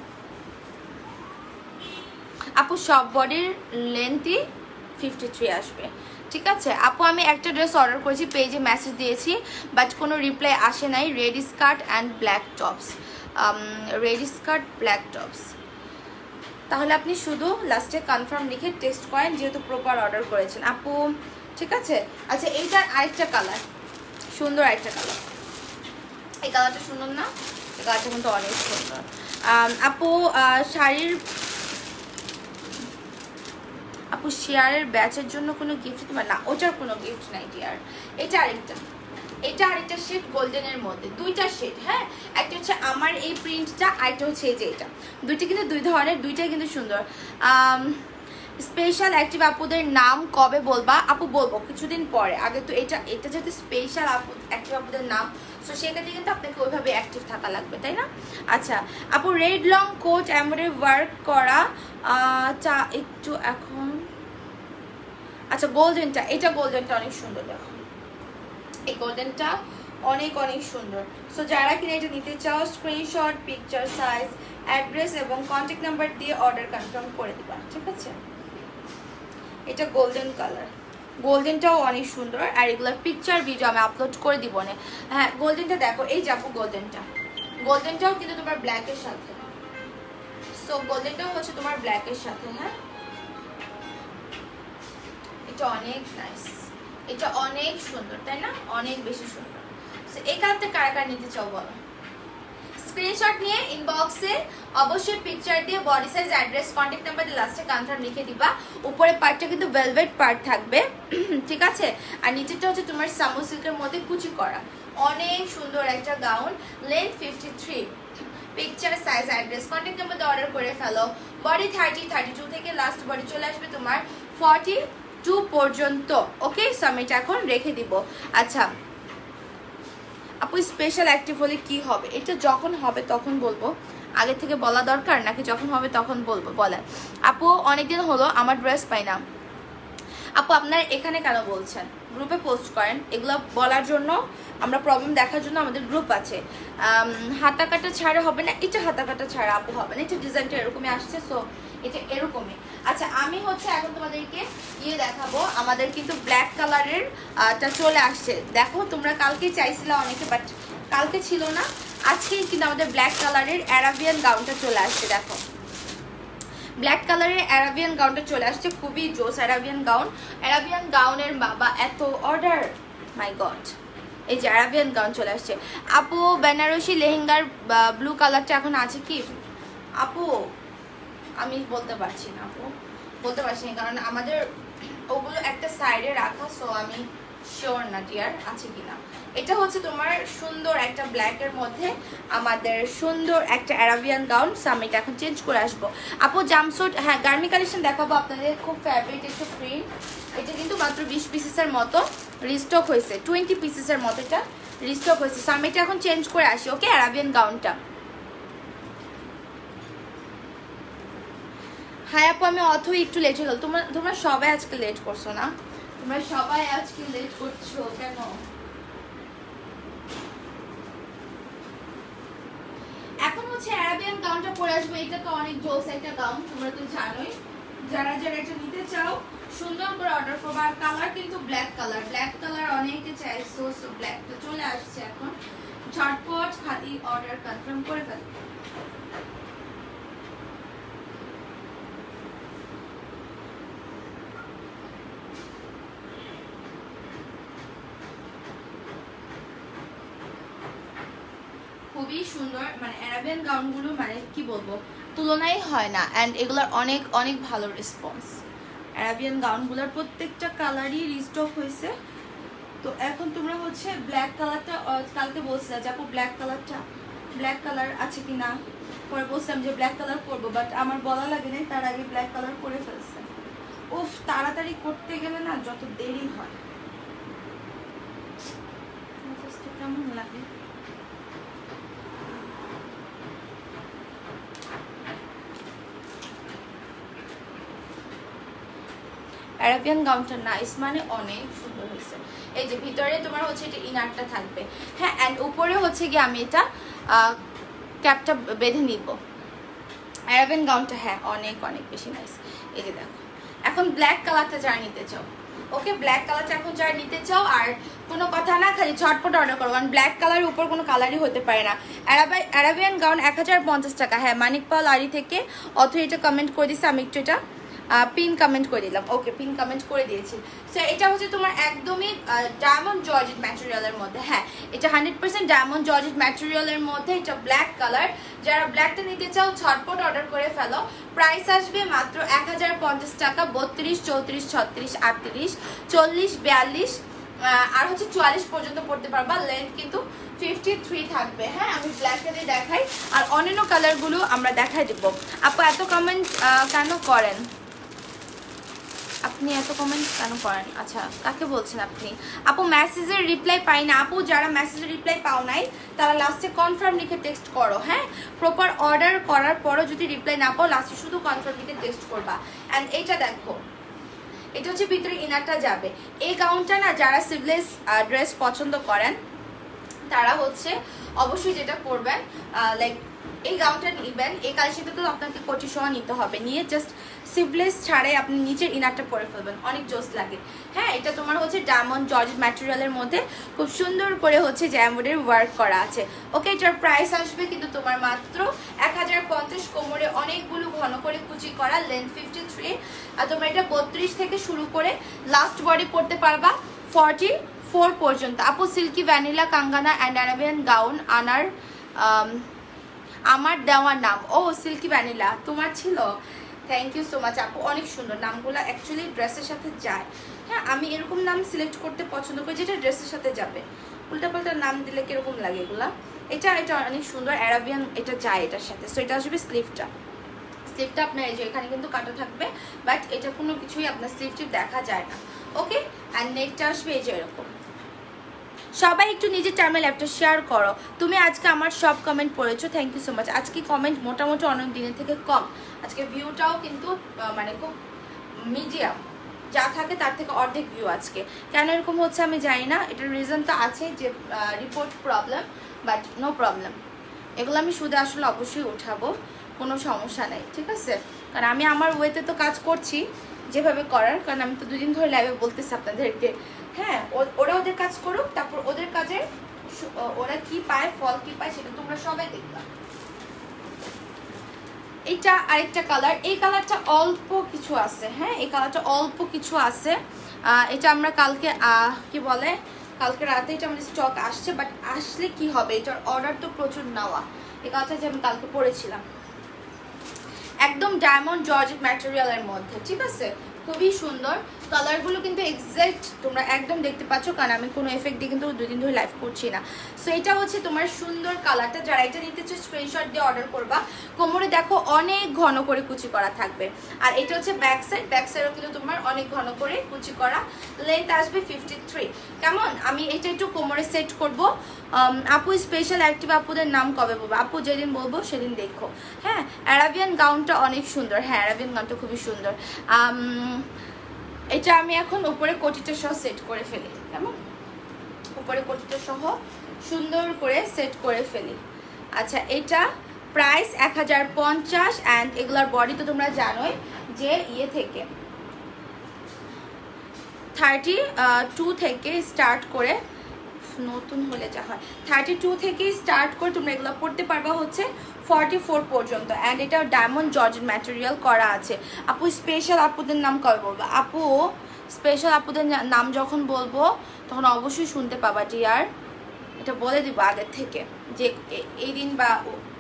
আপু। সব বডির লেন্থই 53 আসবে, ঠিক আছে আপু। আমি একটা ড্রেস অর্ডার করেছি, পেজে মেসেজ দিয়েছি, বাট কোনো রিপ্লাই আসে নাই। Red skirt and black tops, red skirt black tops. তাহলে আপনি শুধু লাস্টে কনফার্ম লিখে টেক্সট করেন, যেহেতু প্রপার অর্ডার করেছেন আপু, ঠিক আছে। আচ্ছা এইটার আরেকটা কালার, সুন্দর আরেকটা কালার, এই কালারটা সুন্দর না? এই কালারটা কিন্তু অনেক সুন্দর আপু। শাড়ির আপু শেয়ারের ব্যাচের জন্য কোনো গিফট তোমার? না, ওটার কোনো গিফট নাই ডিয়ার। এটা আরেকটা শেড গোল্ডেনের মধ্যে, দুইটা শেড, হ্যাঁ। একটা হচ্ছে আমার এই প্রিন্টটা, আরেকটা হচ্ছে এই যে এটা, দুইটা কিন্তু দুই ধরনের, দুইটাই কিন্তু সুন্দর। স্পেশাল অ্যাক্টিভ আপুদের নাম কবে বলবা? আপু বলবো কিছুদিন পরে, আগে তো এটা যেহেতু স্পেশাল অ্যাক্টিভ আপুদের নাম, সো সেক্ষেত্রে কিন্তু আপনাকে ওইভাবে অ্যাক্টিভ থাকা লাগবে, তাই না? আচ্ছা আপু red long coat embroidery work করা চা একটু এখন। আচ্ছা গোল্ডেনটা, এটা গোল্ডেনটা অনেক সুন্দর, দেখো এই গোল্ডেনটা অনেক সুন্দর। সো যারা কিনা এটা নিতে চাও স্ক্রিনশট, পিকচার, সাইজ, অ্যাড্রেস এবং কন্ট্যাক্ট নাম্বার দিয়ে অর্ডার কনফার্ম করে দিবা, ঠিক আছে। এটা গোল্ডেন কালার, গোল্ডেনটাও অনেক সুন্দর। আর এগুলোর পিকচার ভিডিও আমি আপলোড করে দিব না। হ্যাঁ গোল্ডেনটা দেখো, এই যাবো গোল্ডেনটাও কিন্তু তোমার ব্ল্যাকের সাথে। সো গোল্ডেনটাও হচ্ছে তোমার ব্ল্যাকের সাথে, হ্যাঁ। এটা অনেক নাইস, এটা অনেক সুন্দর, তাই না? অনেক বেশি সুন্দর। সো এই কালারটা কারা নিতে চাও বলো? স্ক্রিনশট নিয়ে ইনবক্সে অবশ্যই পিকচার দিয়ে body size, address, contact number দিয়ে লাস্টে কনফার্ম লিখে দিবা। উপরে পার্টটা কিন্তু ভেলভেট পার্ট থাকবে, ঠিক আছে। আর নিচেরটা হচ্ছে তোমার সামো সিল্কের মধ্যে কুচি করা, অনেক সুন্দর একটা gown, length 53। Picture, size, address, contact number দিয়ে অর্ডার করে ফেলো। বডি 32 থেকে লাস্ট বডি চলে আসবে তোমার 42 পর্যন্ত, ওকে। সো আমি এটা এখন রেখে দিব। আচ্ছা আপু স্পেশাল অ্যাক্টিভ হলে কি হবে? এটা যখন হবে তখন বলবো, আগে থেকে বলা দরকার নাকি যখন হবে তখন বলবো? বলেন আপু। অনেকদিন হলো আমার ড্রেস পাই না আপু, আপনারা এখানে কেন বলছেন? গ্রুপে পোস্ট করেন, এগুলো বলার জন্য, আমরা প্রবলেম দেখার জন্য আমাদের গ্রুপ আছে। হাতা কাটা ছাড়া হবে না, এটা হাতা কাটা ছাড়া আপু হবে না, এটা ডিজাইনটা এরকমই আসছে, সো এটা এরকমই। আচ্ছা আমি হচ্ছে এখন তোমাদেরকে দেখাবো, আমাদের কিন্তু ব্ল্যাক কালারের টা চলে আসছে। দেখো তোমরা কালকে চাইছিলা অনেকে, বাট কালকে ছিল না, আজকেই কিন্তু আমাদের ব্ল্যাক কালারের অ্যারাবিয়ান গাউনটা চলে আসছে। দেখো ব্ল্যাক কালারের অ্যারাবিয়ান গাউনটা চলে আসছে, খুবই জোস অ্যারাবিয়ান গাউন। অ্যারাবিয়ান গাউনের বাবা এত অর্ডার, মাই গড। এই যে অ্যারাবিয়ান গাউন চলে আসছে। আপু বেনারসি লেহেঙ্গার ব্লু কালারটা এখন আছে কি? আপু আমি বলতে পারছি না, আপু বলতে পারছি না, কারণ আমাদের ওগুলো একটা সাইডে রাখা, সো আমি শিওর না ডিয়ার আছে কিনা। এটা হচ্ছে তোমার সুন্দর একটা ব্ল্যাকের মধ্যে আমাদের সুন্দর একটা অ্যারাবিয়ান গাউন। সো আমি এটা এখন চেঞ্জ করে আসবো। আপু জাম্পস্যুট, হ্যাঁ গার্মি কালেকশন দেখাবো আপনাদের, খুব ফেভারিট একটা প্রিন্ট। এটা কিন্তু মাত্র 20 পিসেসের মতো রিস্টক হয়েছে, 20 পিসেসের মতো এটা রিস্টক হয়েছে। সো আমি এটা এখন চেঞ্জ করে আসি, ওকে। অ্যারাবিয়ান গাউনটা, হ্যাঁ আপু আমি অথই একটু লেট হয়ে গেল। তোমরা সবাই আজকে লেট করছো না? তোমরা সবাই আজকে লেট করছো কেন? এখন হচ্ছে অ্যারাবিয়ান গাউনটা পরে আসবো। এটা তো অনেক জোস একটা গাউন, তোমরা তো জানোই। যারা যারা এটা নিতে চাও সুন্দর করে অর্ডার করবো। আর কালার কিন্তু ব্ল্যাক কালার, ব্ল্যাক কালার অনেকে চাইছো, সো ব্ল্যাকটা চলে আসছে এখন। ঝটপট খালি অর্ডার কনফার্ম করে ফেলো। খুবই সুন্দর, মানে অ্যারাবিয়ান গাউনগুলো মানে কি বলবো, তুলনাই হয় না। অ্যান্ড এগুলোর অনেক অনেক ভালো রেসপন্স। অ্যারাবিয়ান গাউনগুলোর প্রত্যেকটা কালারই রিস্টক হয়েছে। তো এখন তোমরা হচ্ছে ব্ল্যাক কালারটা, কালকে বলছিলাম যে আপু ব্ল্যাক কালার আছে কি না, পরে বলছিলাম যে ব্ল্যাক কালার করবো, বাট আমার বলা লাগে নাই, তার আগে ব্ল্যাক কালার করে ফেলছে। উফ, তাড়াতাড়ি করতে গেলে না যত দেরি হয়। কেমন লাগে? অ্যারাবিয়ান গাউনটা নাইস, মানে অনেক সুন্দর হয়েছে। এই যে ভিতরে তোমার হচ্ছে এটা ইনারটা থাকবে, হ্যাঁ, অ্যান্ড উপরে হচ্ছে গিয়ে আমি এটা ক্যাপটা বেঁধে নিব। অ্যারাবিয়ান গাউনটা হ্যাঁ অনেক অনেক বেশি নাইস। এই যে দেখো, এখন ব্ল্যাক কালারটা যারা নিতে চাও, ওকে ব্ল্যাক কালারটা এখন যারা নিতে চাও, আর কোনো কথা না, খালি ঝটপট অর্ডার করো, কারণ ব্ল্যাক কালারের উপর কোনো কালারই হতে পারে না। অ্যারাবিয়ান গাউন 1050 টাকা, হ্যাঁ মানিক পাল আড়ি থেকে অথবা এটা কমেন্ট করে দিচ্ছে, আমি একটু এটা পিন কমেন্ট করে দিলাম, ওকে পিন কমেন্ট করে দিয়েছি। সো এটা হচ্ছে তোমার একদমই ডায়মন্ড জর্জেট ম্যাটেরিয়ালের মধ্যে, হ্যাঁ এটা 100% ডায়মন্ড জর্জেট ম্যাটেরিয়ালের মধ্যে। এটা ব্ল্যাক কালার, যারা ব্ল্যাকটা নিতে চাও ঝটপট অর্ডার করে ফেলো। প্রাইস আসবে মাত্র 1050 টাকা। 32, 34, 36, 38, 40, 42 আর হচ্ছে 44 পর্যন্ত পড়তে পারবা। লেন্থ কিন্তু 53 থাকবে, হ্যাঁ আমি ব্ল্যাকটা দিয়ে দেখাই, আর অন্যান্য কালারগুলো আমরা দেখাই দেবো। আপু এত কমেন্ট কেন করেন? আপনি এত কমেন্ট কেন করেন? আচ্ছা কাকে বলছেন আপনি? আপু মেসেজের রিপ্লাই পাই না। আপু যারা মেসেজের রিপ্লাই পাও নাই তারা লাস্টে কনফার্ম লিখে টেক্সট করো, হ্যাঁ প্রপার অর্ডার করার পরও যদি রিপ্লাই না পাও লাস্টে শুধু কনফার্ম লিখে টেক্সট করবা। অ্যান্ড এইটা দেখো, এটা হচ্ছে ভিতরে ইনারটা যাবে। এই গাউনটা না যারা সিভলেস ড্রেস পছন্দ করেন তারা হচ্ছে অবশ্যই যেটা করবেন, লাইক এই গাউনটা নিবেন। এই কালেকশনটা তো আপনাকে কোটি সহ নিতে হবে, নিয়ে জাস্ট সিভলেস ছাড়াই আপনি নিচের ইনারটা পরে ফেলবেন, অনেক জোস লাগে। হ্যাঁ এটা তোমার হচ্ছে ডায়মন্ড জর্জেট ম্যাটেরিয়ালের মধ্যে খুব সুন্দর করে হচ্ছে এমব্রয়ডারি ওয়ার্ক করা আছে, ওকে। এটার প্রাইস আসবে কিন্তু তোমার মাত্র 1050। কোমরে অনেকগুলো ঘন করে কুচি করা, লেন্থ 53, আর তোমরা এটা 32 থেকে শুরু করে লাস্ট বডি পরতে পারবা 44 পর্যন্ত। আপু সিল্কি ভ্যানিলা কাঙ্গানা অ্যান্ড অ্যারাবিয়ান গাউন আনার আমার দেওয়ার নাম, ও সিল্কি ভ্যানিলা তোমার ছিল, থ্যাংক ইউ সো মাচ আপু, অনেক সুন্দর নামগুলো অ্যাকচুয়ালি ড্রেসের সাথে যায়। হ্যাঁ আমি এরকম নাম সিলেক্ট করতে পছন্দ করি যেটা ড্রেসের সাথে যাবে, উল্টাপাল্টা নাম দিলে কিরকম লাগে এগুলা। এটা অনেক সুন্দর অ্যারাবিয়ান, এটা যায় এটার সাথে। সো এটা আসবে স্লিভটা আপনার এই যে এখানে কিন্তু কাটা থাকবে, বাট এটা কোনো কিছুই আপনার স্লিভটি দেখা যায় না, ওকে। অ্যান্ড নেকটা আসবে এই যে এরকম। সবাই একটু নিজের টার্মেল অ্যাপটা শেয়ার করো। তুমি আজকে আমার সব কমেন্ট পড়েছো, থ্যাংক ইউ সো মাচ। আজকে কমেন্ট মোটামুটি অনেক দিনের থেকে কম, আজকে ভিউটাও কিন্তু মানে খুব মিডিয়াম, যা থাকে তার থেকে অর্ধেক ভিউ আজকে। কেন এরকম হচ্ছে আমি জানি না, এটার রিজন তো আছে যে report problem, but no problem, এগুলো আমি শুধু আসলে অবশ্যই উঠাবো, কোনো সমস্যা নেই, ঠিক আছে। কারণ আমি আমার ওয়েতে তো কাজ করছি যেভাবে করার, কারণ আমি তো 2 দিন ধরে লাইভে বলতেছি আপনাদেরকে, হ্যাঁ ওরা ওদের কাজ করুক, তারপর ওদের কাজে ওরা কি পায়, ফল কি পায় সেটা তোমরা সবাই দেখবা। এটা আরেকটা কালার, এই কালারটা অল্প কিছু আছে, হ্যাঁ এই কালারটা অল্প কিছু আছে। এটা আমরা কালকে কি বলে কালকে রাতে এটা আমাদের স্টক আসছে, বাট আসলে কি হবে, এটার অর্ডার তো প্রচুর নেওয়া। এই কালারটা যে আমি কালকে পরেছিলাম, একদম ডায়মন্ড জর্জেট ম্যাটেরিয়ালের মধ্যে, ঠিক আছে, খুবই সুন্দর। কালারগুলো কিন্তু এক্সাক্ট তোমরা একদম দেখতে পাচ্ছ, কারণ আমি কোনো এফেক্ট দিয়ে কিন্তু 2 দিন ধরে লাইভ করছি না। সো এটা হচ্ছে তোমার সুন্দর কালারটা, যারা এটা নিতে চাও স্ক্রিনশট দিয়ে অর্ডার করবা। কোমরে দেখো অনেক ঘন করে কুচি করা থাকবে, আর এটা হচ্ছে ব্যাক সাইড, ব্যাক সাইডও কিন্তু তোমার অনেক ঘন করে কুচি করা। লেন্থ আসবে 53। কেমন, আমি এটা একটু কোমরে সেট করব। আপু স্পেশাল অ্যাক্টিভ আপুদের নাম কবে বলবো? আপু যেদিন বলবো সেদিন দেখো। হ্যাঁ অ্যারাবিয়ান গাউনটা অনেক সুন্দর, হ্যাঁ অ্যারাবিয়ান গাউনটা খুবই সুন্দর। এটা আমি এখন উপরে কোটিটা সহ সেট করে ফেলি, কেমন, উপরে কোটিটা সহ সুন্দর করে সেট করে ফেলি। আচ্ছা এটা প্রাইস 1050 অ্যান্ড এগুলার বডি তো তোমরা জানোই যে ইয়ে থেকে 32 থেকে স্টার্ট করে, নতুন হলে যা হয় 32 থেকে স্টার্ট করে তোমরা এগুলো পড়তে পারবা হচ্ছে 44 পর্যন্ত। অ্যান্ড এটা ডায়মন্ড জর্জেট ম্যাটেরিয়াল করা আছে। আপু স্পেশাল আপুদের নাম কবে বলবো? আপু স্পেশাল আপুদের নাম যখন বলবো তখন অবশ্যই শুনতে পাবা ডিয়ার, এটা বলে দিব আগের থেকে যে এই দিন বা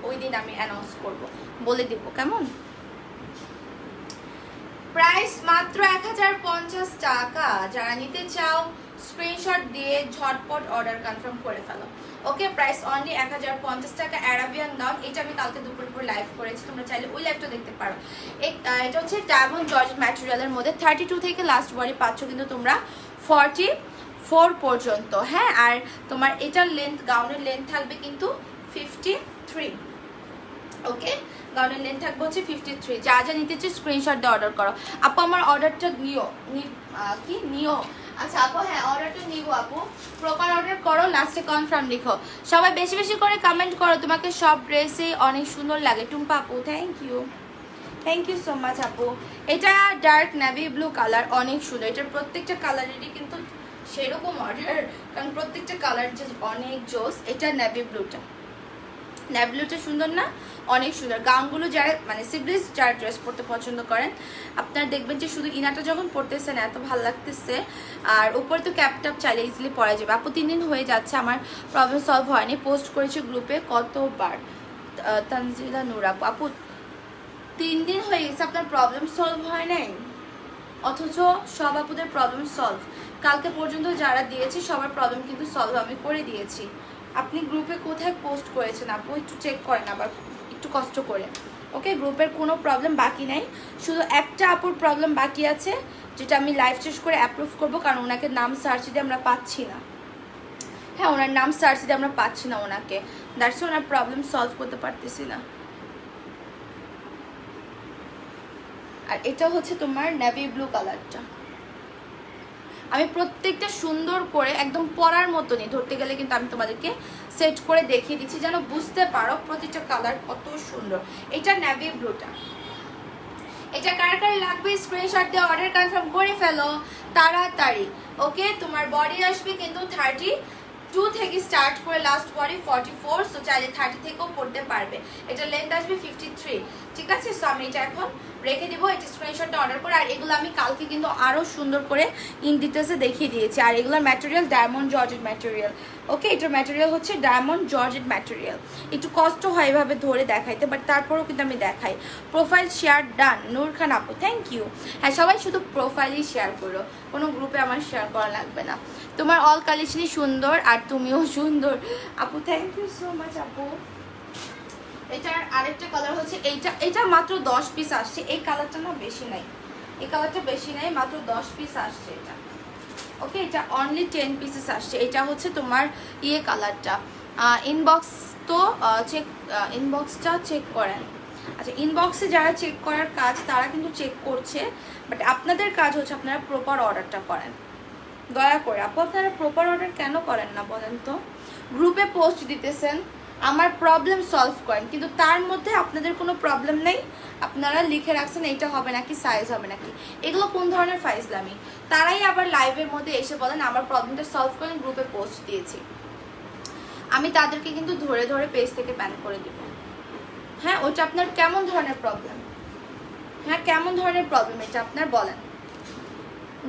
ওই দিন আমি অ্যানাউন্স করব, বলে দিব কেমন। প্রাইস মাত্র 1050 টাকা, যারা নিতে চাও স্ক্রিনশট দিয়ে ঝটপট অর্ডার কনফার্ম করে ফেলো। ওকে প্রাইস অনলি 1050 টাকা। অ্যারাবিয়ান গাউন, এটা আমি কালকে দুপুর পর লাইভ করেছি, তোমরা চাইলে ওই লাইভটা দেখতে পারো। এটা হচ্ছে ডায়মন্ড জর্জেট ম্যাটেরিয়ালের মধ্যে 32 থেকে লাস্ট বডি পাচ্ছ কিন্তু তোমরা 44 পর্যন্ত। হ্যাঁ আর তোমার এটার লেন্থ, গাউনের লেন্থ থাকবে কিন্তু 53। ওকে গাউনের লেন্থ থাকবে হচ্ছে 53। যা যা নিতে চাই স্ক্রিনশট দিয়ে অর্ডার করো। আপু আমার অর্ডারটা নিও। আচ্ছা আপু হ্যাঁ অর্ডারটা নিব আপু, প্রপার অর্ডার করো, লাস্টে কনফার্ম লিখো। সবাই বেশি বেশি করে কমেন্ট করো, তোমাকে সব ড্রেসে অনেক সুন্দর লাগে। টুম্পা আপু থ্যাংক ইউ সো মাচ আপু। এটা ডার্ক নেভি ব্লু কালার, অনেক সুন্দর। এটার প্রত্যেকটা কালারেরই কিন্তু সেরকম অর্ডার, কারণ প্রত্যেকটা কালার যে অনেক জোস। এটা নেভি ব্লুটা সুন্দর না, অনেক সুন্দর। গাউনগুলো যারা মানে সিবলিস যারা ড্রেস পরতে পছন্দ করেন, আপনারা দেখবেন যে শুধু ইনাটা যখন পরতেছেন এত ভালো লাগতেছে, আর উপরে তো ক্যাপটাপ চাইলে ইজিলি পরা যাবে। আপু 3 দিন হয়ে যাচ্ছে, আমার প্রবলেম সলভ হয়নি, পোস্ট করেছি গ্রুপে কতবার। তানজিলা নূর আপু 3 দিন হয়ে গেছে আপনার প্রবলেম সলভ হয় নাই, অথচ সব আপুদের প্রবলেম সলভ। কালকে পর্যন্ত যারা দিয়েছি সবার প্রবলেম কিন্তু সলভ আমি করে দিয়েছি। আপনি গ্রুপে কোথায় পোস্ট করেছেন আপু একটু চেক করেন আবার, একটু কষ্ট করে। ওকে গ্রুপের কোনো প্রবলেম বাকি নাই, শুধু একটা আপুর প্রবলেম বাকি আছে, যেটা আমি লাইভ শেষ করে অ্যাপ্রুভ করবো, কারণ ওনাকে নাম সার্চ দিয়ে আমরা পাচ্ছি না। হ্যাঁ ওনার নাম সার্চ দিয়ে আমরা পাচ্ছি না ওনাকে, দ্যাটস ওনার প্রবলেম সলভ করতে পারতেছি না। আর এটা হচ্ছে তোমার নেভি ব্লু কালারটা, আমি প্রত্যেকটা সুন্দর করে একদম পরার মতনই, ধরতে গেলে কিন্তু আমি তোমাদেরকে সেট করে দেখিয়ে দিচ্ছি যেন বুঝতে পারো প্রতিটা কালার কত সুন্দর। এটা নেভি ব্লুটা, এটা কার কার লাগবে স্ক্রিনশট দিয়ে অর্ডার কনফার্ম করে ফেলো তাড়াতাড়ি। ওকে তোমার বডি আসবে কিন্তু 32 থেকে স্টার্ট করে লাস্ট বডি 44, সো চাইলে 30 থেকেও পড়তে পারবে। এটা লেন্থ আসবে 53, ঠিক আছে। সো আমি এটা এখন রেখে দিব, এটা স্ক্রিনশটটা অর্ডার করে। আর এগুলো আমি কালকে কিন্তু আরও সুন্দর করে ইন ডিটেলসে দেখিয়ে দিয়েছি। আর এগুলোর ম্যাটেরিয়াল ডায়মন্ড জর্জেট ম্যাটেরিয়াল। ওকে এটার ম্যাটেরিয়াল হচ্ছে ডায়মন্ড জর্জেট ম্যাটেরিয়াল। একটু কষ্ট হয় এভাবে ধরে দেখাইতে, বাট তারপরেও কিন্তু আমি দেখাই। প্রোফাইল শেয়ার ডান, নূর খান আপু থ্যাংক ইউ। হ্যাঁ সবাই শুধু প্রোফাইলই শেয়ার করো, কোনো গ্রুপে আমার শেয়ার করা লাগবে না। তোমার অল কালেকশনই সুন্দর আর তুমিও সুন্দর আপু, থ্যাংক ইউ সো মাচ আপু। এটার আরেকটা কালার হচ্ছে এইটা, এটা মাত্র 10 পিস আসছে। এই কালারটা না বেশি নাই, এই কালারটা বেশি নাই, মাত্র 10 পিস আসছে এটা। ওকে এটা অনলি 10 পিসেস আসছে। এটা হচ্ছে তোমার ইয়ে কালারটা। ইনবক্স তো ইনবক্সটা চেক করেন। আচ্ছা ইনবক্সে যারা চেক করার কাজ তারা কিন্তু চেক করছে, বাট আপনাদের কাজ হচ্ছে আপনারা প্রপার অর্ডারটা করেন। দয়া করে আপু আপনারা প্রপার অর্ডার কেন করেন না বলেন তো? গ্রুপে পোস্ট দিতেছেন, আমার প্রবলেম সলভ করেন, কিন্তু তার মধ্যে আপনাদের কোনো প্রবলেম নেই, আপনারা লিখে রাখছেন এইটা হবে নাকি সাইজ হবে নাকি। এগুলো কোন ধরনের ফাইজলামি? তারাই আবার লাইভের মধ্যে এসে বলেন আমার প্রবলেমটা সলভ করেন, গ্রুপে পোস্ট দিয়েছি। আমি তাদেরকে কিন্তু ধরে ধরে পেজ থেকে ব্যান করে দিব। হ্যাঁ ওটা আপনার কেমন ধরনের প্রবলেম? হ্যাঁ কেমন ধরনের প্রবলেম এটা আপনার বলেন।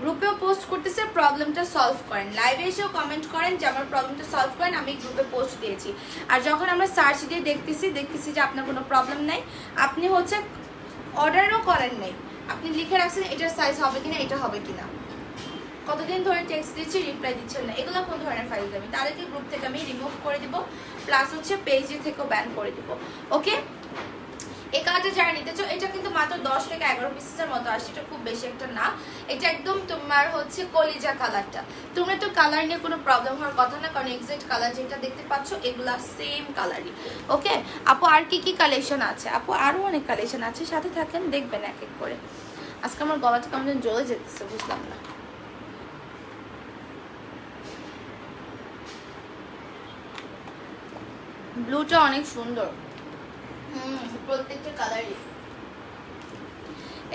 গ্রুপেও পোস্ট করতেছে, প্রবলেমটা সলভ করেন, লাইভে এসেও কমেন্ট করেন যে আমার প্রবলেমটা সলভ করেন, আমি গ্রুপে পোস্ট দিয়েছি। আর যখন আমরা সার্চ দিয়ে দেখতেছি যে আপনার কোনো প্রবলেম নাই, আপনি হচ্ছে অর্ডারও করেন নাই, আপনি লিখে রাখছেন এটার সাইজ হবে কিনা, এটা হবে কিনা, কতদিন ধরে টেক্সট দিচ্ছি রিপ্লাই দিচ্ছেন না, এগুলো কোন ধরনের ফাইল আমি তাদেরকে গ্রুপ থেকে আমি রিমুভ করে দিব, প্লাস হচ্ছে পেজে থেকেও ব্যান করে দিব। ওকে, এই কালারটা যারা নিতে চাও, এটা কিন্তু মাত্র 10 থেকে 11 পিসের মতো আসছে, এটা খুব বেশি একটা না, এটা একদম তোমার হচ্ছে কলিজা কালারটা। তোমরা তো কালার নিয়ে কোনো প্রবলেম হওয়ার কথা না, কারণ এক্সাক্ট কালার যেটা দেখতে পাচ্ছ এগুলা সেম কালারই। ওকে আপু, আর কি কি কালেকশন আছে? আপু আরও অনেক কালেকশন আছে, সাথে থাকেন দেখবেন এক এক করে। আজকে আমার গলাটা কেমন জ্বলে যেতেছে, বুঝলাম না। ব্লুটা অনেক সুন্দর, প্রত্যেকটা কালারই।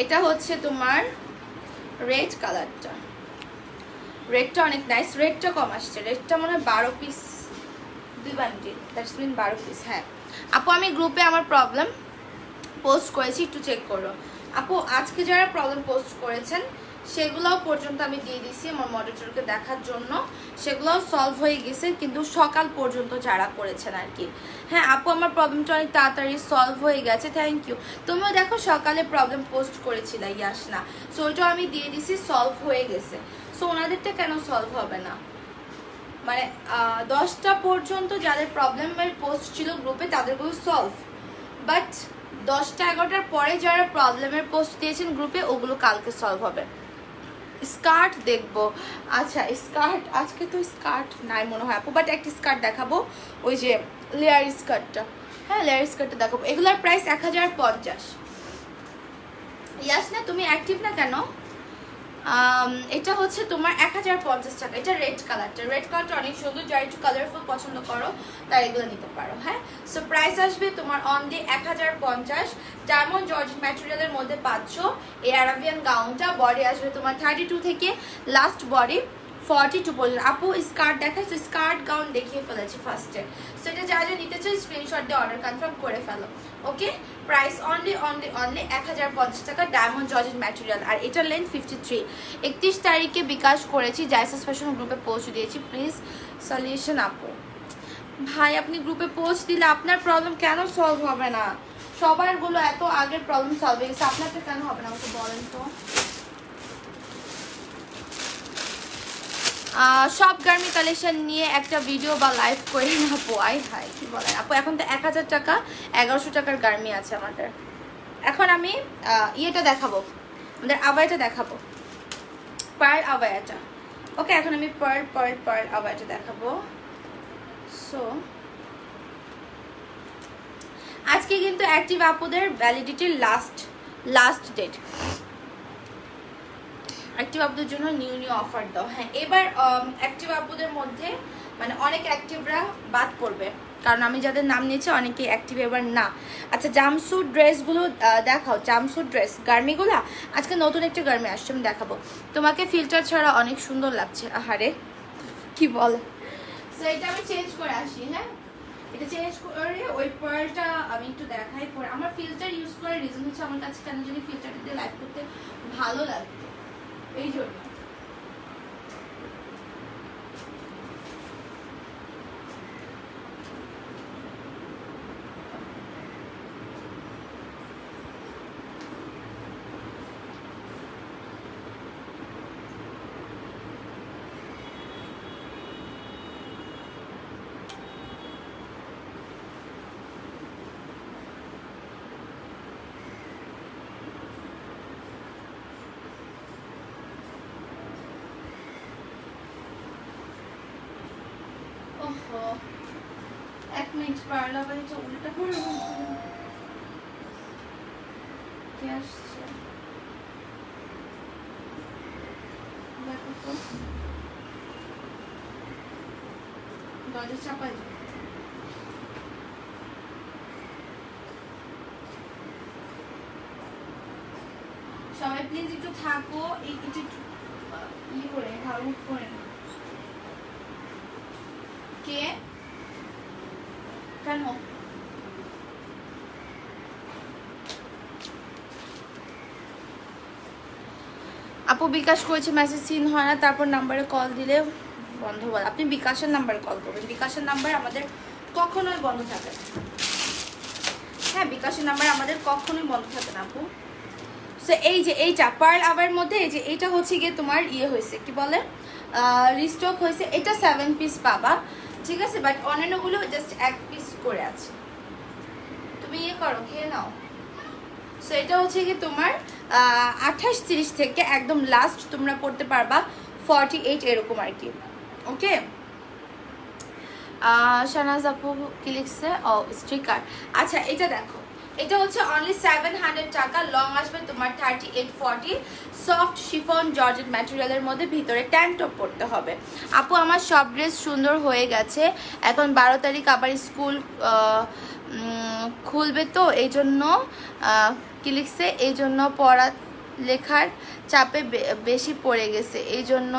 এটা হচ্ছে তোমার রেড কালারটা, রেডটা অনেক নাইস, রেডটা কম আসছে, রেডটা মনে হয় 12 piece, 2 bundle, that's mean 12 piece. হ্যাঁ আপু, আমি গ্রুপে আমার প্রবলেম পোস্ট করেছি, একটু চেক করো। আপু আজকে যারা প্রবলেম পোস্ট করেছেন সেগুলোও পর্যন্ত আমি দিয়ে দিছি আমার মডারেটরকে দেখার জন্য, সেগুলোও সলভ হয়ে গেছে, কিন্তু সকাল পর্যন্ত যারা করেছেন আর কি। হ্যাঁ আপু, আমার প্রবলেমটা অনেক তাড়াতাড়ি সলভ হয়ে গেছে, থ্যাংক ইউ। তুমিও দেখো সকালে প্রবলেম পোস্ট করেছিল ইয়াস না, সো ওইটাও আমি দিয়ে দিছি, সলভ হয়ে গেছে। সো ওনাদেরটা কেন সলভ হবে না? মানে 10টা পর্যন্ত যাদের প্রবলেমের পোস্ট ছিল গ্রুপে তাদেরগুলো সলভ, বাট 10টা 11টার পরে যারা প্রবলেমের পোস্ট দিয়েছেন গ্রুপে ওগুলো কালকে সলভ হবে। স্কার্ট দেখবো, আচ্ছা স্কার্ট আজকে তো স্কার্ট নাই মনে হয় আপু, বাট একটা স্কার্ট দেখাবো, ওই যে লেয়ার স্কার্টটা। হ্যাঁ লেয়ার স্কার্টটা দেখাবো, এগুলোর প্রাইস 1050। ইয়াস না, তুমি অ্যাক্টিভ না কেন? এটা হচ্ছে তোমার 1050 টাকা। এটা রেড কালারটা, রেড কালারটা অনেক সুন্দর, যারা একটু কালারফুল পছন্দ করো তাই এগুলো নিতে পারো। হ্যাঁ সো প্রাইস আসবে তোমার অনলি 1050। ডায়মন্ড জর্জ ম্যাটেরিয়ালের মধ্যে পাচ্ছ এই অ্যারাবিয়ান গাউনটা, বডি আসবে তোমার 32 থেকে লাস্ট বডি 42 পর্যন্ত। আপু স্কার্ট দেখাইছো, স্কার্ট গাউন দেখিয়ে ফেলেছি ফার্স্টে, সো এটা যা যা নিতে চাই স্ক্রিনশট দিয়ে অর্ডার কনফার্ম করে ফেলো। ওকে, প্রাইস অনলি 1050 টাকা, ডায়মন্ড জর্জেট ম্যাটেরিয়াল। আর এটার লেন্থ 53। 31 তারিখে বিকাশ করেছি, জাইসাস ফ্যাশন গ্রুপে পোস্ট দিয়েছি, প্লিজ সলিউশন আপু। ভাই আপনি গ্রুপে পোস্ট দিলে আপনার প্রবলেম কেন সলভ হবে না? সবারগুলো এত আগের প্রবলেম সলভ হয়ে গেছে, আপনারটা কেন হবে না আমাকে বলেন তো। সব গার্মি কালেকশন নিয়ে একটা ভিডিও বা লাইভ করে আপু, আই হাই কি বলেন আপু, এখন তো 1000 টাকা 1100 টাকার গার্মি আছে আমাদের। এখন আমি ইয়েটা দেখাবো, আমাদের আবায়াটা দেখাবো, পার্ল আবায়াটা। ওকে, এখন আমি পার্ল আবায়াটা দেখাবো। সো আজকে কিন্তু অ্যাক্টিভ আপুদের ভ্যালিডিটির লাস্ট ডেট, অ্যাক্টিভ আপুদের জন্য নিউ অফার দাও। হ্যাঁ এবার অ্যাক্টিভ আপুদের মধ্যে মানে অনেক অ্যাক্টিভরা বাদ পড়বে, কারণ আমি যাদের নাম নিয়েছি অনেকে অ্যাক্টিভ এবার না। আচ্ছা জাম্পস্যুট ড্রেসগুলো দেখাও, জাম্পস্যুট ড্রেস গার্মিগুলা আজকে নতুন একটা গার্মি আসছে, আমি দেখাবো তোমাকে। ফিল্টার ছাড়া অনেক সুন্দর লাগছে, আহারে কি বলে। সো এটা আমি চেঞ্জ করে আসি। হ্যাঁ এটা চেঞ্জ করে ওই পার্লটা আমি একটু দেখাই পরে। আমার ফিল্টার ইউজ করার রিজন হচ্ছে আমার কাছে কেন যদি ফিল্টারটা দিয়ে লাইভ করতে ভালো লাগে, এই জন্য। এক মিনিট, পারলে আবার এটা উল্টা করে কে আসছে দেখো তো, দরজা চাপাই যাবে। সবাই প্লিজ একটু থাকো, একটু ইয়ে করে ভালো করে না। কে কেন আপু বিকাশ করেছে, মেসেজ সিন হয় না, তারপর নাম্বারে কল দিলে বন্ধ বল। আপনি বিকাশের নাম্বারে কল করবেন, বিকাশের নাম্বার আমাদের কখনোই বন্ধ থাকে না। হ্যাঁ, বিকাশের নাম্বার আমাদের কখনোই বন্ধ থাকে না আপু। সো এই যে এইটা পার্ল আবার মধ্যে এই যে এইটা হচ্ছে গিয়ে তোমার ইয়ে হয়েছে, কি বলে, রিস্টক হয়েছে। এটা 7 পিস পাবা, ঠিক আছে, বাট অন্যান্যগুলো জাস্ট 1 পিস করে আছে। তুমি ইয়ে করো, খেয়ে নাও। সো এটা হচ্ছে কি তোমার 28-30 থেকে একদম লাস্ট তোমরা পড়তে পারবা 48 এরকম আর কি। ওকে, শাহনাজ আপু কি লিখছে, ও স্টিকার। আচ্ছা এটা দেখো, এটা হচ্ছে অনলি 700 টাকা, লং আসবে তোমার 38-40, সফট শিফন জর্জেট ম্যাটেরিয়ালের মধ্যে, ভিতরে ট্যান টপ পড়তে হবে। আপু আমার সব ড্রেস সুন্দর হয়ে গেছে, এখন 12 তারিখ আবার স্কুল খুলবে, তো এই জন্য কি লিখছে, এই জন্য পড়া লেখার চাপে বেশি পড়ে গেছে, এই জন্য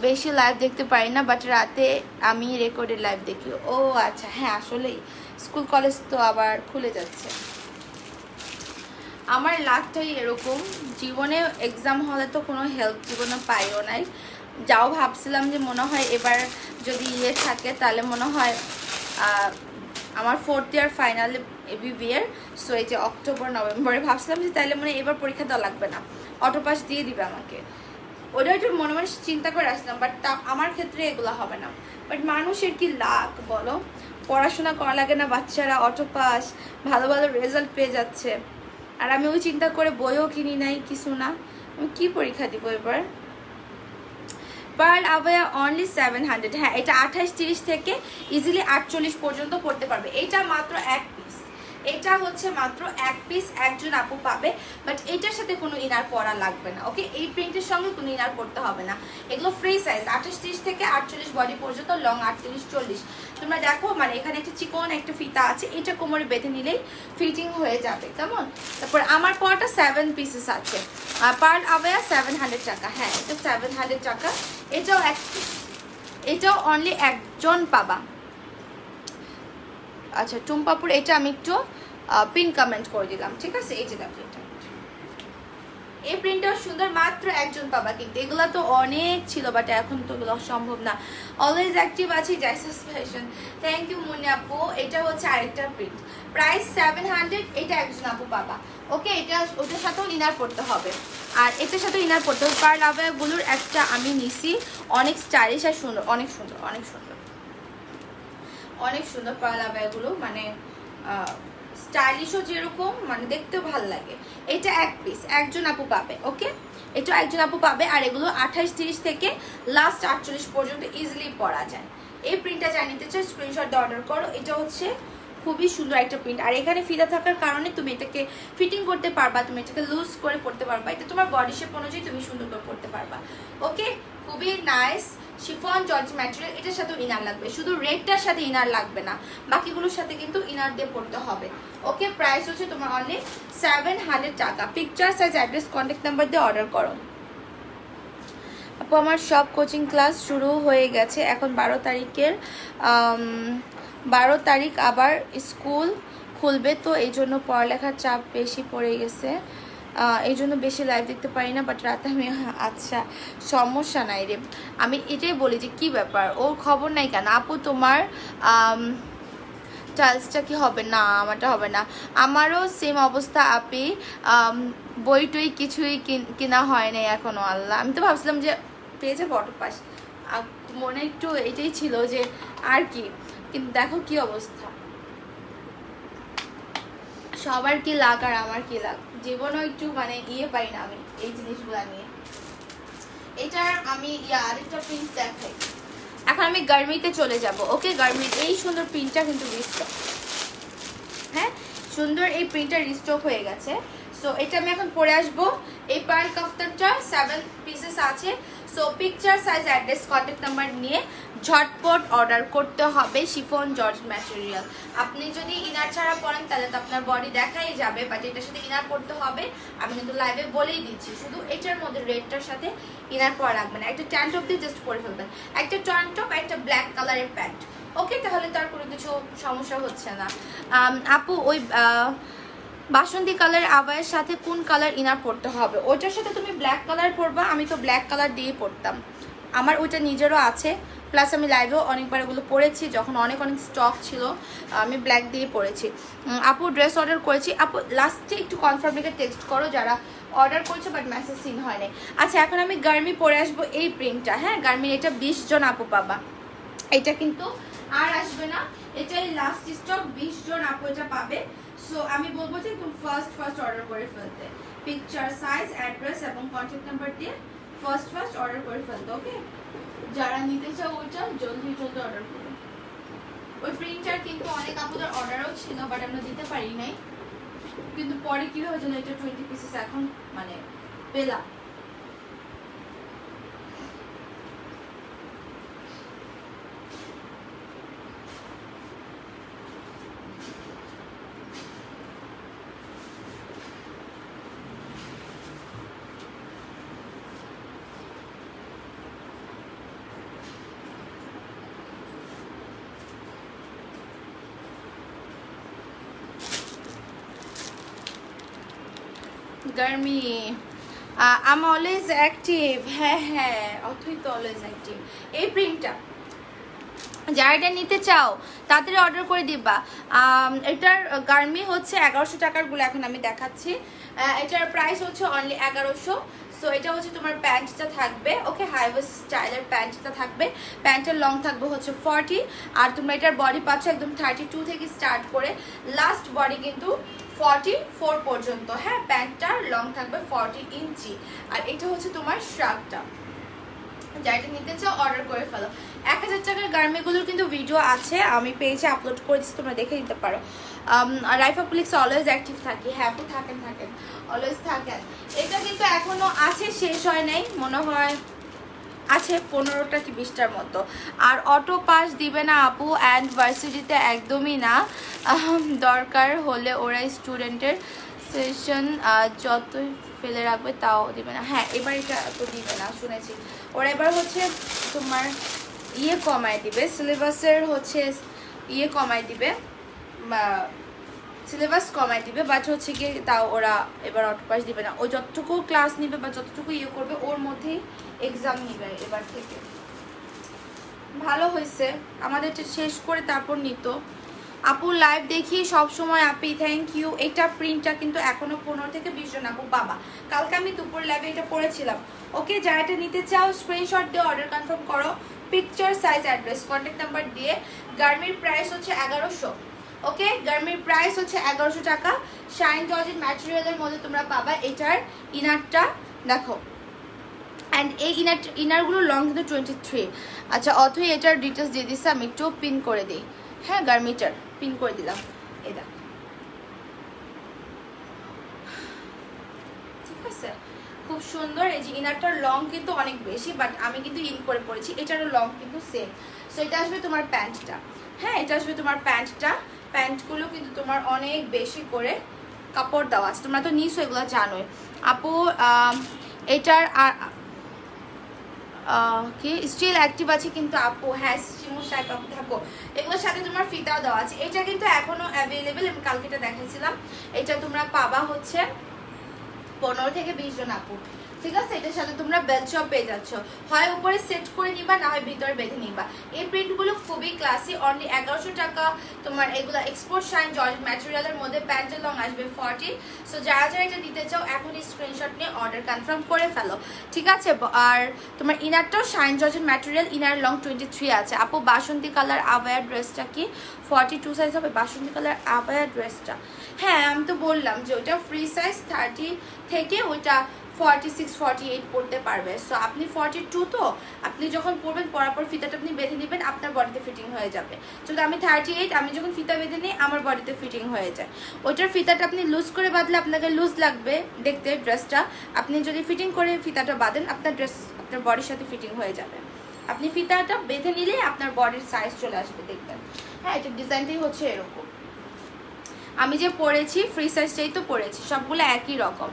বেশি লাইভ দেখতে পারি না, বাট রাতে আমি রেকর্ডেড লাইভ দেখি। ও আচ্ছা, হ্যাঁ আসলেই স্কুল কলেজ তো আবার খুলে যাচ্ছে। আমার লাকটাই এরকম, জীবনে এক্সাম হলে তো কোনো হেল্প জীবনে পাইও নাই। যাও ভাবছিলাম যে মনে হয় এবার যদি ইয়ে থাকে তাহলে মনে হয় আমার 4th ইয়ার ফাইনাল বিবিএর, সো এই যে অক্টোবর নভেম্বরে ভাবছিলাম যে তাহলে মনে এবার পরীক্ষা দেওয়া লাগবে না, অটো পাস দিয়ে দিবে আমাকে। ওটা একটু মনে মনে চিন্তা করে আসলাম, বাট আমার ক্ষেত্রে এগুলো হবে না। বাট মানুষের কি লাক বলো, পড়াশোনা করা লাগে না, বাচ্চারা অটো পাস ভালো ভালো রেজাল্ট পেয়ে যাচ্ছে, আর আমি ওই চিন্তা করে বইও কিনি নাই, কিছু না, আমি কি পরীক্ষা দিব এবার। পার্ল আবায়া অনলি 700। হ্যাঁ, এটা 28-30 থেকে ইজিলি 48 পর্যন্ত পড়তে পারবে। এটা মাত্র 1 পিস, এটা হচ্ছে মাত্র 1 পিস, একজন আপু পাবে, বাট এটার সাথে কোনো ইনার পরা লাগবে না। ওকে, এই প্রিন্টের সঙ্গে কোনো ইনার পড়তে হবে না, এগুলো ফ্রি সাইজ, 28-30 থেকে 48 বডি পর্যন্ত, লং 38-40। তোমরা দেখো মানে এখানে একটা চিকন একটা ফিতা আছে, এটা কোমরে বেঁধে নিলেই ফিটিং হয়ে যাবে, কেমন। তারপর আমার পরাটা 7 পিসেস আছে, পার্ল আবায়া 700 টাকা। হ্যাঁ, এটা 700 টাকা, এটাও 1 পিস, এটাও অনলি একজন পাবা। আচ্ছা টুম্পাপুর, এটা আমি একটু পিন কমেন্ট করে দিলাম, ঠিক আছে। এই যে দেখো, এটা এই প্রিন্টটাও সুন্দর, মাত্র একজন পাবা, কিন্তু এগুলো তো অনেক ছিল, বাট এখন তো এগুলো সম্ভব না। অলওয়েজ অ্যাক্টিভ আছি, জাইসাস ফ্যাশন, থ্যাংক ইউ মুন্নি আপু। এটা হচ্ছে আরেকটা প্রিন্ট, প্রাইস 700, এটা একজন আপু পাবা। ওকে, এটা ওটার সাথেও ইনার পড়তে হবে, আর এটার সাথেও ইনার পড়তে হবে। পার্ল আবায়াগুলোর একটা আমি নিছি, অনেক স্টাইলিশ আর সুন্দর, অনেক সুন্দর, অনেক সুন্দর, অনেক সুন্দর পার্ল আবায়াগুলো, মানে স্টাইলিশও যেরকম, মানে দেখতেও ভালো লাগে। এটা 1 পিস, একজন আপু পাবে। ওকে, এটা একজন আপু পাবে, আর এগুলো 28-30 থেকে লাস্ট 48 পর্যন্ত ইজিলি পরা যায়। এই প্রিন্টটা যা নিতে চাই স্ক্রিনশট দিয়ে অর্ডার করো। এটা হচ্ছে খুবই সুন্দর একটা প্রিন্ট, আর এখানে ফিতা থাকার কারণে তুমি এটাকে ফিটিং করতে পারবা, তুমি এটাকে লুজ করে পড়তে পারবা, এটা তোমার বডি শেপ অনুযায়ী তুমি সুন্দর করে পড়তে পারবা। ওকে, খুবই নাইস শিফন জর্জ ম্যাটেরিয়াল, এটার সাথেও ইনার লাগবে, শুধু রেডটার সাথে ইনার লাগবে না, বাকিগুলোর সাথে কিন্তু ইনার দিয়ে পড়তে হবে। ওকে, প্রাইস হচ্ছে তোমার অনলি 700 টাকা। Picture size address contact number দিয়ে অর্ডার করো। আপু আমার সব কোচিং ক্লাস শুরু হয়ে গেছে, এখন 12 তারিখ আবার স্কুল খুলবে, তো এই জন্য পড়ালেখার চাপ বেশি পড়ে গেছে, এই জন্য বেশি লাইভ দেখতে পারি না, বাট রাতে আমি। আচ্ছা সমস্যা নাই রে, আমি এটাই বলি যে কি ব্যাপার, ওর খবর নাই কেন আপু, তোমার টাইলসটা কি হবে না? আমারটা হবে না, আমারও সেম অবস্থা আপি, বই টই কিছুই কিনা হয় নাই এখনো। আল্লাহ, আমি তো ভাবছিলাম যে পেয়ে যাবো অটো পাস, মনে একটু এটাই ছিল যে আর কি, কিন্তু দেখো কি অবস্থা, সবার কি লাগ আর আমার কি লাগ, জীবনও একটু মানে ইয়ে পাই না আমি এই জিনিসগুলা নিয়ে। এটার আমি আরেকটা প্রিন্ট দেখাই, এখন আমি গার্মিতে চলে যাব। ওকে, গার্মি এই সুন্দর প্রিন্টটা কিন্তু রিস্টক, হ্যাঁ সুন্দর এই প্রিন্টটা রিস্টক হয়ে গেছে। সো এটা আমি এখন পরে আসবো। এই পার্ল কাফতানটা 7 পিসেস আছে, so picture size address contact number নিয়ে ঝটপট অর্ডার করতে হবে। শিফন জর্জ ম্যাটেরিয়াল, আপনি যদি ইনার ছাড়া পরেন তাহলে তো আপনার বডি দেখাই যাবে, বাট এটার সাথে ইনার পড়তে হবে। আমি কিন্তু লাইভে বলেই দিচ্ছি, শুধু এটার মধ্যে রেডটার সাথে ইনার পরা রাখবে না, একটা ট্যান টপ দিয়ে জাস্ট পরে ফেলবেন, একটা ট্যান টপ, একটা ব্ল্যাক কালারের প্যান্ট। ওকে, তাহলে তার কোনো কিছু সমস্যা হচ্ছে না। আপু ওই বাসন্তী কালার আবায়ের সাথে কোন কালার ইনার পরতে হবে? ওইটার সাথে তুমি ব্ল্যাক কালার পরবা, আমি তো ব্ল্যাক কালার দিয়েই পরতাম, আমার ওইটা নিজেরও আছে, প্লাস আমি লাইভেও অনেকবার ওগুলো পরেছি যখন অনেক স্টক ছিল, আমি ব্ল্যাক দিয়ে পরেছি। আপু ড্রেস অর্ডার করেছি, আপু লাস্টে একটু কনফার্ম লিখে টেক্সট করো যারা অর্ডার করছে বাট মেসেজ সিন হয়নি। আচ্ছা এখন আমি গার্মি পরে আসবো এই প্রিন্টটা, হ্যাঁ গার্মির এটা 20 জন আপু পাবা, এটা কিন্তু আর আসবে না, এটাই লাস্ট স্টক, 20 জন আপু এটা পাবে। সো আমি বলবো যে তুমি ফার্স্ট অর্ডার করে ফেলতে, পিকচার সাইজ অ্যাড্রেস এবং কন্ট্যাক্ট নাম্বার দিয়ে ফার্স্ট অর্ডার করে ফেলতে। ওকে, যারা নিতে চাও ওইটা জলদি অর্ডার করো। ওই প্রিন্টার কিন্তু অনেক আপুদের অর্ডারও ছিল বাট আমরা দিতে পারি নাই, কিন্তু পরে কি হয়েছিল এটা 20 পিসেস এখন মানে পেলাম। গার্মি I'm always active, হ্যাঁ অথই তো অলওয়েজ অ্যাক্টিভ। এই প্রিন্টটা যারা এটা নিতে চাও তাড়াতাড়ি অর্ডার করে দিবা। এটার গার্মি হচ্ছে 1100 টাকারগুলো এখন আমি দেখাচ্ছি, এটার প্রাইস হচ্ছে অনলি 1100। সো এটা হচ্ছে তোমার প্যান্টটা থাকবে, ওকে হাই ওয়েস্ট স্টাইলের প্যান্টটা থাকবে, প্যান্টের লং থাকবে হচ্ছে 40, আর তোমরা এটার বডি পাচ্ছ একদম 32 থেকে স্টার্ট করে লাস্ট বডি কিন্তু 44 পর্যন্ত, হ্যাঁ প্যান্টটার লং থাকবে 40 ইঞ্চি, আর এটা হচ্ছে তোমার শার্টটা। যাইটা নিতে চাও অর্ডার করে ফেলো। 1000 টাকার গার্মেন্টগুলোর কিন্তু ভিডিও আছে, আমি পেজে আপলোড করে দিচ্ছি, তোমরা দেখে নিতে পারো। রাইফা পুলিক্স অলওয়েজ অ্যাক্টিভ থাকি, হ্যাঁ থাকেন অলওয়েজ থাকেন। এটা কিন্তু এখনো আছে, শেষ হয় নাই, মনে হয় আছে 15টা কি 20টার মতো। আর অটো পাস দিবে না আপু অ্যান্ড ভার্সিটিতে একদমই না, দরকার হলে ওরা স্টুডেন্টের সেশন যতই ফেলে রাখবে তাও দিবে না। হ্যাঁ এবার এটা তো দিবে না শুনেছি, ওরা এবার হচ্ছে তোমার ইয়ে কমায় দিবে, সিলেবাসের হচ্ছে ইয়ে কমায় দিবে, সিলেবাস কমায় দিবে, বাট হচ্ছে কি তাও ওরা এবার অটো পাস দিবে না, ও যতটুকু ক্লাস নিবে বা যতটুকু ইয়ে করবে ওর মধ্যেই এক্সাম নিবে এবার থেকে। ভালো হয়েছে আমাদের শেষ করে তারপর নিত। আপু লাইভ দেখি সব সময় আপি, থ্যাংক ইউ। এটা প্রিন্টটা কিন্তু এখনো 15 থেকে 20 জন আপু বাবা, কালকে আমি দুপুর লাইভে এটা পড়েছিলাম। ওকে যারা এটা নিতে চাও স্ক্রিনশট দিয়ে অর্ডার কনফার্ম করো, picture size address contact number দিয়ে। গার্মির প্রাইস হচ্ছে 1100, ওকে গার্মির প্রাইস হচ্ছে 1100 টাকা। শাইন জর্জেট ম্যাটেরিয়ালের মধ্যে তোমরা পাবা। এটার ইনারটা দেখো, অ্যান্ড এই ইনারগুলো লং কিন্তু 23। আচ্ছা অথই এটার ডিটেলস দিয়ে দিচ্ছে, আমি একটু পিন করে দিই, হ্যাঁ গার্মিটার পিন করে দিলাম, এই দেখো ঠিক আছে খুব সুন্দর। এই যে ইনারটার লং কিন্তু অনেক বেশি, বাট আমি কিন্তু ইন করে পড়েছি, এটারও লং কিন্তু সেম। সো এটা আসবে তোমার প্যান্টটা, হ্যাঁ এটা আসবে তোমার প্যান্টটা। প্যান্টগুলো কিন্তু তোমার অনেক বেশি করে কাপড় দেওয়া আছে, তোমরা তো নিশ্চয়ই এগুলো জানোই আপু। এটার কি স্টিল অ্যাক্টিভ আছে কিন্তু আপু, হ্যাঁ স্টিমুস টাইপ আপু থাকো, এগুলোর সাথে তোমার ফিতাও দেওয়া আছে। এটা কিন্তু এখনো অ্যাভেলেবেল, আমি কালকে এটা দেখাইছিলাম। এটা তোমরা পাবা হচ্ছে 15 থেকে 20 জন আপু, ঠিক আছে। এটার সাথে তোমরা বেল্ট শপ পেয়ে যাচ্ছ, হয় উপরে সেট করে নিবা না হয় ভিতরে বেঁধে নিবা। এই প্রিন্টগুলো খুবই ক্লাসি, অনলি 1100 টাকা। তোমার এগুলো এক্সপোর্ট শাইন জর্জেট ম্যাটেরিয়ালের মধ্যে, প্যান্টের লং আসবে 40। সো যারা যারা এটা দিতে চাও এখনই স্ক্রিনশট নিয়ে অর্ডার কনফার্ম করে ফেলো, ঠিক আছে। আর তোমার ইনারটাও shine georgette material, inner long 23 আছে আপু। বাসন্তী কালার আবায়া ড্রেসটা কি 42 সাইজ হবে? বাসন্তী কালার আবায়া ড্রেসটা, হ্যাঁ আমি তো বললাম যে ওইটা ফ্রি সাইজ 30 থেকে ওইটা 46-48 পড়তে পারবে। সো আপনি 42, তো আপনি যখন পরবেন পরার পর ফিতাটা আপনি বেঁধে নেবেন, আপনার বডিতে ফিটিং হয়ে যাবে। যদি আমি 38, আমি যখন ফিতা বেঁধে নিই আমার বডিতে ফিটিং হয়ে যায়। ওইটার ফিতাটা আপনি লুজ করে বাঁধলে আপনাকে লুজ লাগবে দেখতে ড্রেসটা, আপনি যদি ফিটিং করে ফিতাটা বাঁধেন আপনার ড্রেস আপনার বডির সাথে ফিটিং হয়ে যাবে। আপনি ফিতাটা বেঁধে নিলে আপনার বডির সাইজ চলে আসবে দেখবেন, হ্যাঁ এটার ডিজাইনটাই হচ্ছে এরকম। আমি যে পরেছি ফ্রি সাইজটাই তো পরেছি, সবগুলো একই রকম।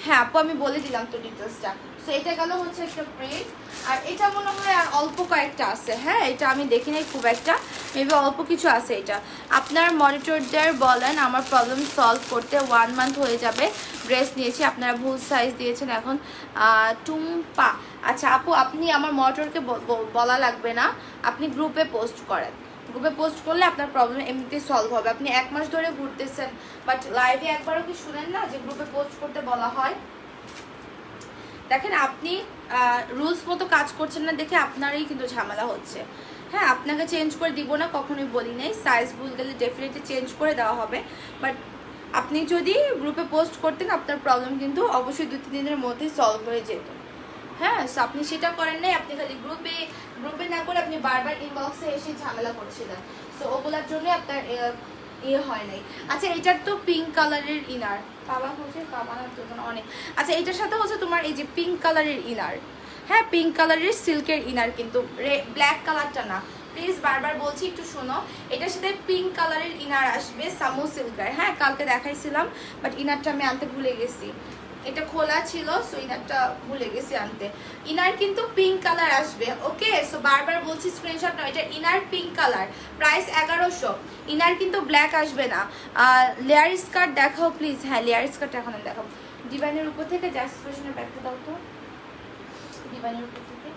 হ্যাঁ আপু আমি বলে দিলাম তো ডিটেলসটা। সো এটা গেল হচ্ছে একটা প্রিন্ট। আর এটা মনে হয় আর অল্প কয়েকটা আছে, হ্যাঁ এটা আমি দেখি নাই খুব একটা, মেবি অল্প কিছু আছে। এটা আপনার মনিটরদের বলেন আমার প্রবলেম সলভ করতে, 1 মান্থ হয়ে যাবে ড্রেস নিয়েছি, আপনারা ভুল সাইজ দিয়েছেন এখন। টুম্পা, আচ্ছা আপু আপনি আমার মনিটরকে বলা লাগবে না, আপনি গ্রুপে পোস্ট করেন, গ্রুপে পোস্ট করলে আপনার প্রবলেম এমনিতেই সলভ হবে। আপনি 1 মাস ধরে ঘুরতেছেন বাট লাইভে একবারও কি শুনেন না যে গ্রুপে পোস্ট করতে বলা হয়? দেখেন আপনি রুলস মতো কাজ করছেন না দেখে আপনারই কিন্তু ঝামেলা হচ্ছে। হ্যাঁ আপনাকে চেঞ্জ করে দিব না, কখনোই বলি নাই, সাইজ ভুল গেলে ডেফিনেটলি চেঞ্জ করে দেওয়া হবে, বাট আপনি যদি গ্রুপে পোস্ট করতেন আপনার প্রবলেম কিন্তু অবশ্যই 2-3 দিনের মধ্যেই সলভ হয়ে যেত। হ্যাঁ সো আপনি সেটা করেন নাই, আপনি খালি গ্রুপে না করে আপনি বারবার ইনবক্সে এসে ঝামেলা করছিলেন, সো ওগুলোর জন্য আপনার ইয়ে হয় নাই। আচ্ছা এটার তো পিঙ্ক কালারের ইনার বাবা হচ্ছে বাবানার তো অনেক। আচ্ছা এটার সাথে হচ্ছে তোমার এই যে পিঙ্ক কালারের ইনার, হ্যাঁ পিঙ্ক কালারের সিল্কের ইনার কিন্তু ব্ল্যাক কালারটা না, প্লিজ বারবার বলছি একটু শোনো। এটার সাথে পিঙ্ক কালারের ইনার আসবে সামু সিল্কের, হ্যাঁ কালকে দেখাইছিলাম বাট ইনারটা আমি আনতে ভুলে গেছি, এটা খোলা ছিল সো ইনারটা ভুলে গেছি আনতে। ইনার কিন্তু পিঙ্ক কালার আসবে, ওকে সো বারবার বলছি স্ক্রিনশট নাও, এটা inner pink colour, price 1100। Inner কিন্তু ব্ল্যাক আসবে না। লেয়ার স্কার্ট দেখাও প্লিজ, হ্যাঁ লেয়ার স্কার্ট এখন আমি দেখাবো। ডিভাইনের উপর থেকে জাস্ট ফ্যাশনের ব্যাগটা দাও তো, ডিভাইনের উপর থেকে।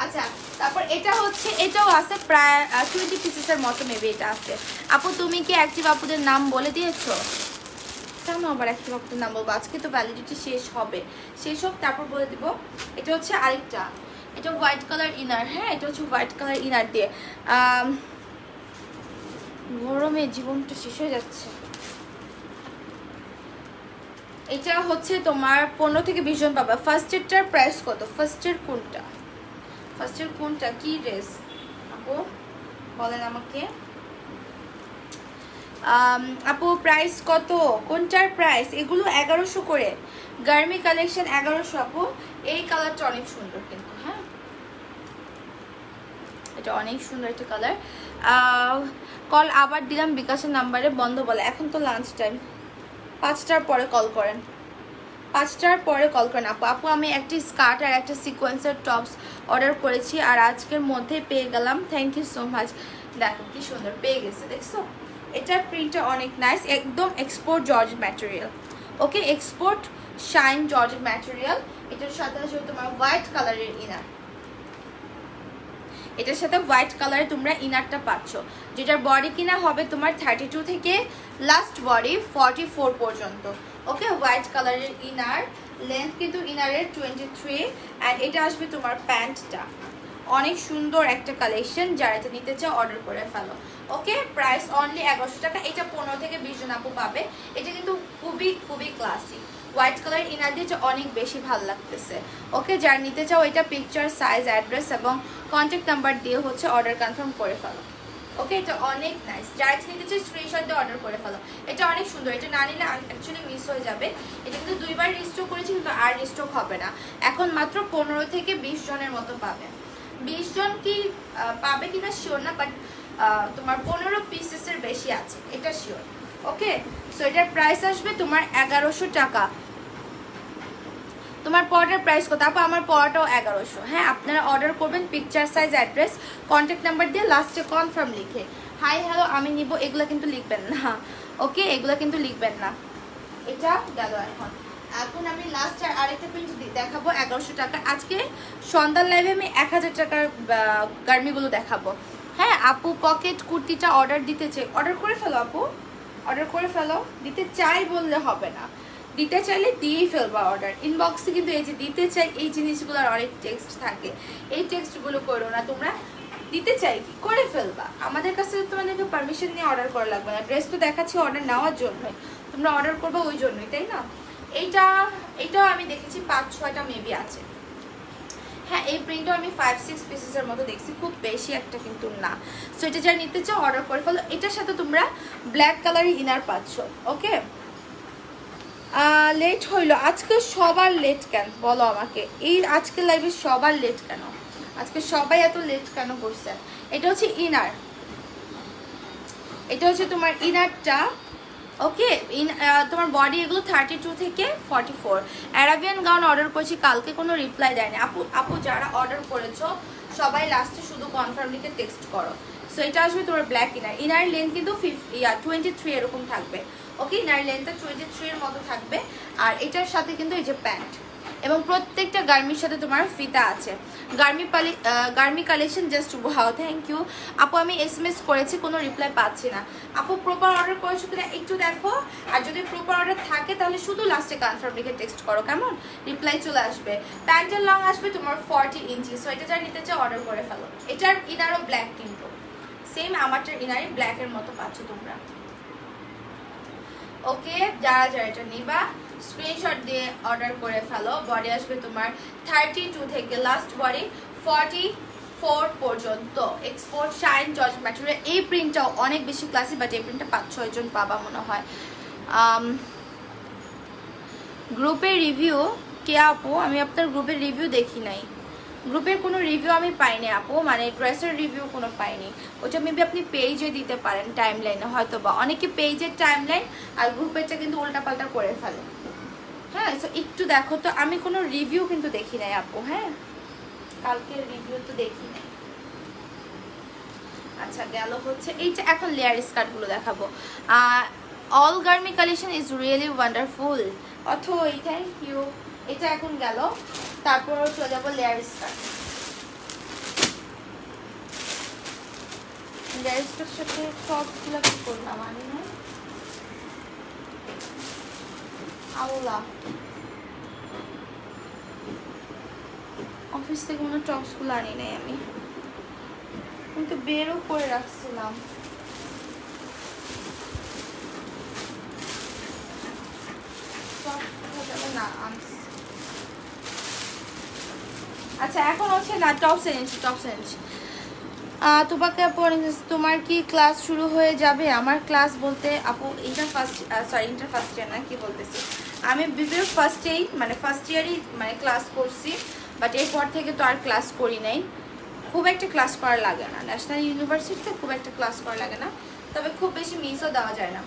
আচ্ছা তারপর এটা হচ্ছে, এটাও আছে প্রায় 20 পিসেসের মতো মেবি এটা আছে। আপু তুমি কি অ্যাক্টিভ আপুদের নাম বলে দিয়েছো? কেন আবার অ্যাক্টিভ আপুদের নাম বলবো, আজকে তো ভ্যালিডিটি শেষ হবে, শেষ হোক তারপর বলে দিব। এটা হচ্ছে আরেকটা, এটা হোয়াইট কালার ইনার, হ্যাঁ এটা হচ্ছে হোয়াইট কালার ইনার দিয়ে। গরমে জীবনটা শেষ হয়ে যাচ্ছে। এটা হচ্ছে তোমার 15 থেকে 20 জন পাবা। ফার্স্ট এরটার প্রাইস কত? ফার্স্টের কোনটা, ফার্স্টের কোনটা কি ড্রেস আপু বলেন আমাকে। আপু প্রাইস কত, কোনটার প্রাইস? এগুলো 1100 করে, গার্মি কালেকশন 1100 আপু। এই কালারটা অনেক সুন্দর কিন্তু, হ্যাঁ এটা অনেক সুন্দর একটা কালার। কল আবার দিলাম বিকাশের নাম্বারে, বন্ধ বলে, এখন তো লাঞ্চ টাইম, 5টার পরে কল করেন, 5টার পরে কল করেন আপু। আপু আমি একটি স্কার্ট আর একটা সিকোয়েন্সের টপস অর্ডার করেছি আর আজকের মধ্যে পেয়ে গেলাম, থ্যাংক ইউ সো মাচ। দেখো কি সুন্দর পেয়ে গেছে, দেখছো এটার প্রিন্টটা অনেক নাইস, একদম এক্সপোর্ট জর্জেট ম্যাটেরিয়াল, ওকে এক্সপোর্ট শাইন জর্জেট ম্যাটেরিয়াল। এটার সাথে আছে তোমার হোয়াইট কালারের ইনার, এটার সাথে হোয়াইট কালারে তোমরা ইনারটা পাচ্ছ, যেটার বডি কিনা হবে তোমার 32 থেকে লাস্ট বডি 44 পর্যন্ত, ওকে হোয়াইট কালারের ইনার, লেন্থ কিন্তু ইনারের 23 অ্যান্ড এটা আসবে তোমার প্যান্টটা। অনেক সুন্দর একটা কালেকশন, যারা এটা নিতে চাও অর্ডার করে ফেলো, ওকে প্রাইস অনলি 1100 টাকা। এটা 15 থেকে 20 জন আপু পাবে, এটা কিন্তু খুবই খুবই ক্লাসিক, হোয়াইট কালার ইনার দিয়ে অনেক বেশি ভালো লাগতেছে, ওকে যারা নিতে চাও এটা পিকচার সাইজ অ্যাড্রেস এবং কন্ট্যাক্ট নাম্বার দিয়ে হচ্ছে অর্ডার কনফার্ম করে ফেলো, ওকে এটা অনেক নাইস, যারা নিতে চাই স্ক্রিনশট দিয়ে অর্ডার করে ফেলো। এটা অনেক সুন্দর, এটা না নিলে অ্যাকচুয়ালি মিস হয়ে যাবে। এটা কিন্তু 2বার রিস্টক করেছি কিন্তু আর রিস্টক হবে না, এখন মাত্র 15 থেকে 20 জনের মতো পাবে। 20 জন কি পাবে কিনা শিওর না, বাট তোমার 15 পিসেসের বেশি আছে এটা শিওর, ওকে সো এটার প্রাইস আসবে তোমার 1100 টাকা। তোমার পড়াটার প্রাইস কত আপু? আমার পড়াটাও 1100, হ্যাঁ আপনারা অর্ডার করবেন picture size address contact number দিয়ে লাস্টে কনফার্ম লিখে হাই হ্যালো আমি নিব এগুলো কিন্তু লিখবেন না, ওকে এগুলো কিন্তু লিখবেন না। এটা গেল, এখন আমি লাস্ট আরেকটা প্রিন্ট দেখাবো 1100 টাকা। আজকে সন্ধ্যার লাইভে আমি 1000 টাকার গার্মিগুলো দেখাবো, হ্যাঁ আপু পকেট কুর্তিটা অর্ডার দিতে চাই, অর্ডার করে ফেলো আপু, অর্ডার করে ফেলো, দিতে চাই বললে হবে না, দিতে চাইলে দিয়েই ফেলবা অর্ডার। ইনবক্সে কিন্তু এই যে দিতে চাই এই জিনিসগুলোর অনেক টেক্সট থাকে, এই টেক্সটগুলো করো না তোমরা, দিতে চাই কি করে ফেলবা, আমাদের কাছে তোমাদেরকে পারমিশন নিয়ে অর্ডার করা লাগবে না, ড্রেস তো দেখাচ্ছি অর্ডার নেওয়ার জন্যই, তোমরা অর্ডার করবে ওই জন্যই, তাই না। এইটাও আমি দেখেছি 5-6টা মেবি আছে, হ্যাঁ এই প্রিন্টও আমি 5-6 পিসেসের মতো দেখছি, খুব বেশি একটা কিন্তু না। সো এটা যারা নিতে চাও অর্ডার করে ফেলো। এটার সাথে তোমরা ব্ল্যাক কালারের ইনার পাচ্ছ, ওকে লেট হইলো আজকে, সবার লেট কেন বলো আমাকে, এই আজকে লাইভে সবার লেট কেন, আজকে সবাই এত লেট কেন করছে। এটা হচ্ছে ইনার, এটা হচ্ছে তোমার ইনারটা, ওকে তোমার বডি এগুলো 32 থেকে 44। অ্যারাবিয়ান গাউন অর্ডার করেছি, কালকে কোনো রিপ্লাই দেয়নি। আপু যারা অর্ডার করেছো সবাই লাস্টে শুধু কনফার্ম লিখে টেক্সট করো। সো এটা আসবে তোমার ব্ল্যাক ইনার লেন্থ কিন্তু 23 এরকম থাকবে। ওকে, ইনার লেন্থটা 23 এর মতো থাকবে। আর এটার সাথে কিন্তু এই যে প্যান্ট, এবং প্রত্যেকটা গার্মির সাথে তোমার ফিতা আছে। গার্মি collection just wow, thank you আপু। আমি SMS করেছি, কোনো রিপ্লাই পাচ্ছি না। আপু প্রপার অর্ডার করেছো কিনা একটু দেখো, আর যদি প্রপার অর্ডার থাকে তাহলে শুধু লাস্টে কনফার্ম লিখে টেক্সট করো, কেমন? রিপ্লাই চলে আসবে। প্যান্টের লং আসবে তোমার 40 ইঞ্চি। সো এটা যারা নিতে চাও অর্ডার করে ফেলো। এটার ইনারও ব্ল্যাক, কিন্তু সেম আমারটার ইনারই ব্ল্যাকের মতো পাচ্ছ তোমরা। ওকে, যারা এটা নিবা স্ক্রিনশট দিয়ে অর্ডার করে ফেলো। বডি আসবে তোমার 32 থেকে লাস্ট বডি 44 পর্যন্ত। Export shine George material. এই প্রিন্টটাও অনেক বেশি ক্লাসি, বাট এই প্রিন্টটা 5-6 জন পাবা মনে হয়। গ্রুপের রিভিউ কে আপু? আমি আপনার গ্রুপের রিভিউ দেখি নাই। গ্রুপের কোনো রিভিউ আমি পাইনি আপু, মানে ড্রেসের রিভিউ কোনো পাইনি। ওটা মেবি আপনি পেজে দিতে পারেন, টাইম লাইনে হয়তো বা। অনেকে পেজের টাইম লাইন আর গ্রুপেরটা কিন্তু উল্টাপাল্টা করে ফেলে। হ্যাঁ, সো একটু দেখো তো। আমি কোনো রিভিউ কিন্তু দেখি নাই আপু। হ্যাঁ, কালকের রিভিউ তো দেখি নাই। আচ্ছা, গেল হচ্ছে এইটা। এখন লেয়ার স্কার্টগুলো দেখাবো। অল গার্মি collection is really wonderful. Athoi thank you. এটা এখন গেল, তারপর চলে যাবো লেয়ার স্কার্ট। লেয়ার স্কার্টের সাথে টপগুলো কি করলাম আমি? না আওলা অফিস থেকে মনে টপসগুলো আনি নাই আমি, কিন্তু বেরও করে রাখছিলাম। না আচ্ছা, এখন হচ্ছে না টপস এনেছি। তোমাকে তোমার কি ক্লাস শুরু হয়ে যাবে? আমার ক্লাস বলতে আপু ইন্টার ফার্স্ট ইয়ার না, কি বলতেছি আমি বিবির ফার্স্টেই, মানে ফার্স্ট ইয়ারই মানে ক্লাস করছি, বাট এরপর থেকে তো আর ক্লাস করি নাই। খুব একটা ক্লাস করা লাগে না, ন্যাশনাল ইউনিভার্সিটিতে খুব একটা ক্লাস করা লাগে না, তবে খুব বেশি মিসও দেওয়া যায় না।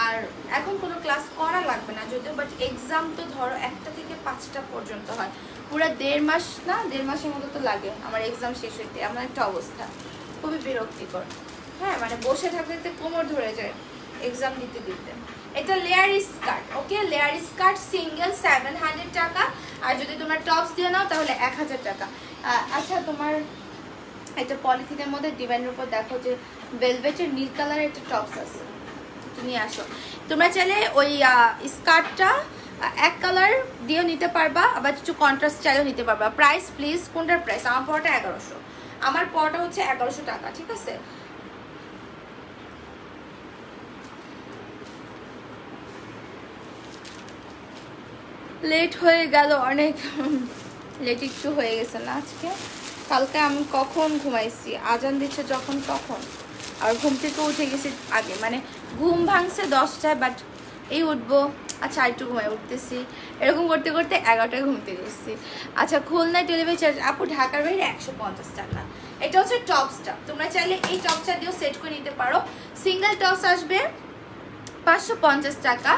আর এখন কোনো ক্লাস করা লাগবে না যদিও, বাট এক্সাম তো ধরো 1টা থেকে 5টা পর্যন্ত হয়, পুরো 1.5 মাস না 1.5 মাসের মতো তো লাগে আমার এক্সাম শেষ হইতে। এমন একটা অবস্থা, খুবই বিরক্তিকর। হ্যাঁ, মানে বসে থাকতে কোমর ধরে যায় এক্সাম দিতে। এটা লেয়ার স্কার্ট। ওকে, লেয়ার স্কার্ট সিঙ্গেল 700 টাকা, আর যদি তোমার টপস দিয়ে নাও তাহলে 1000 টাকা। আচ্ছা, তোমার এটা পলিথিনের মধ্যে ডিজাইনের উপর দেখো যে ভেলভেটের নীল কালারের একটা টপস আছে, তুমি আসো। তোমরা চাইলে ওই স্কার্টটা এক কালার দিয়েও নিতে পারবা, আবার কিছু কন্ট্রাস্ট চাইলেও নিতে পারবা। প্রাইস প্লিজ, কোনটার প্রাইস? আমার পড়াটা 1100, আমার পড়াটা হচ্ছে 1100 টাকা, ঠিক আছে? লেট হয়ে গেল অনেক, লেট একটু হয়ে গেছে না আজকে। কালকে আমি কখন ঘুমাইছি, আজান দিচ্ছে যখন তখন, আর ঘুম থেকে উঠে গেছি আগে, মানে ঘুম ভাঙছে 10টায়, বাট এই উঠবো আচ্ছা একটু ঘুমাই উঠতেছি, এরকম করতে করতে 11টায় ঘুমতে গেছি। আচ্ছা, খুলনায় ডেলিভারি চার্জ আপু ঢাকার বাইরে 150 টাকা। এটা হচ্ছে টপসটা, তোমরা চাইলে এই টপসটা দিয়েও সেট করে নিতে পারো। সিঙ্গেল টপস আসবে 550 টাকা।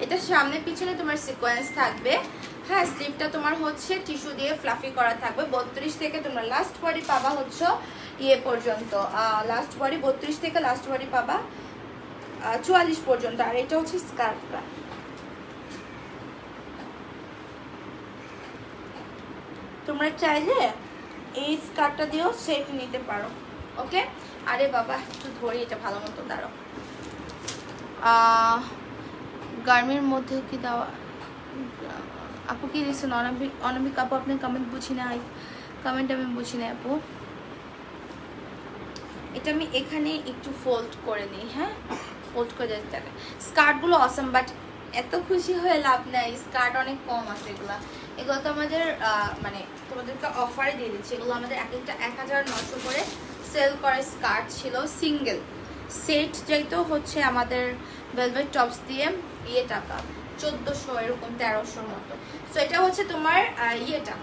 এটা সামনে পিছনে তোমার সিকোয়েন্স থাকবে। হ্যাঁ, স্লিভটা তোমার হচ্ছে টিস্যু দিয়ে ফ্লাফি করা থাকবে। 32 থেকে তোমরা লাস্ট বডি পাবা হচ্ছে ইয়ে পর্যন্ত, লাস্ট বডি 32 থেকে লাস্ট বডি পাবা 44 পর্যন্ত। আর এটা হচ্ছে স্কার্টটা। তোমরা চাইলে এই স্কার্টটা দিয়েও সেট নিতে পারো। ওকে, আরে বাবা একটু ধরি এটা ভালো মতো, দাঁড়াও। গার্মের মধ্যে কি দেওয়া আপু কি দিচ্ছেন? অনামিক আপু আপনার কমেন্ট বুঝি না, কমেন্ট আমি বুঝি না আপু। এটা আমি এখানে একটু ফোল্ড করে নিই। হ্যাঁ, ফোল্ড করে যেতে থাকে। স্কার্টগুলো অসম, বাট এত খুশি হয়ে লাভ নাই, স্কার্ট অনেক কম আছে। এগুলো তো আমাদের মানে তোমাদেরকে অফারে দিয়ে দিচ্ছি। এগুলো আমাদের এক একটা 1900 করে সেল করে স্কার্ট ছিল। সিঙ্গেল সেট যেহেতু হচ্ছে আমাদের ভেলভেট টপস দিয়ে টাকা 1400 এরকম 1300 মতো। সো এটা হচ্ছে তোমার ইয়েটা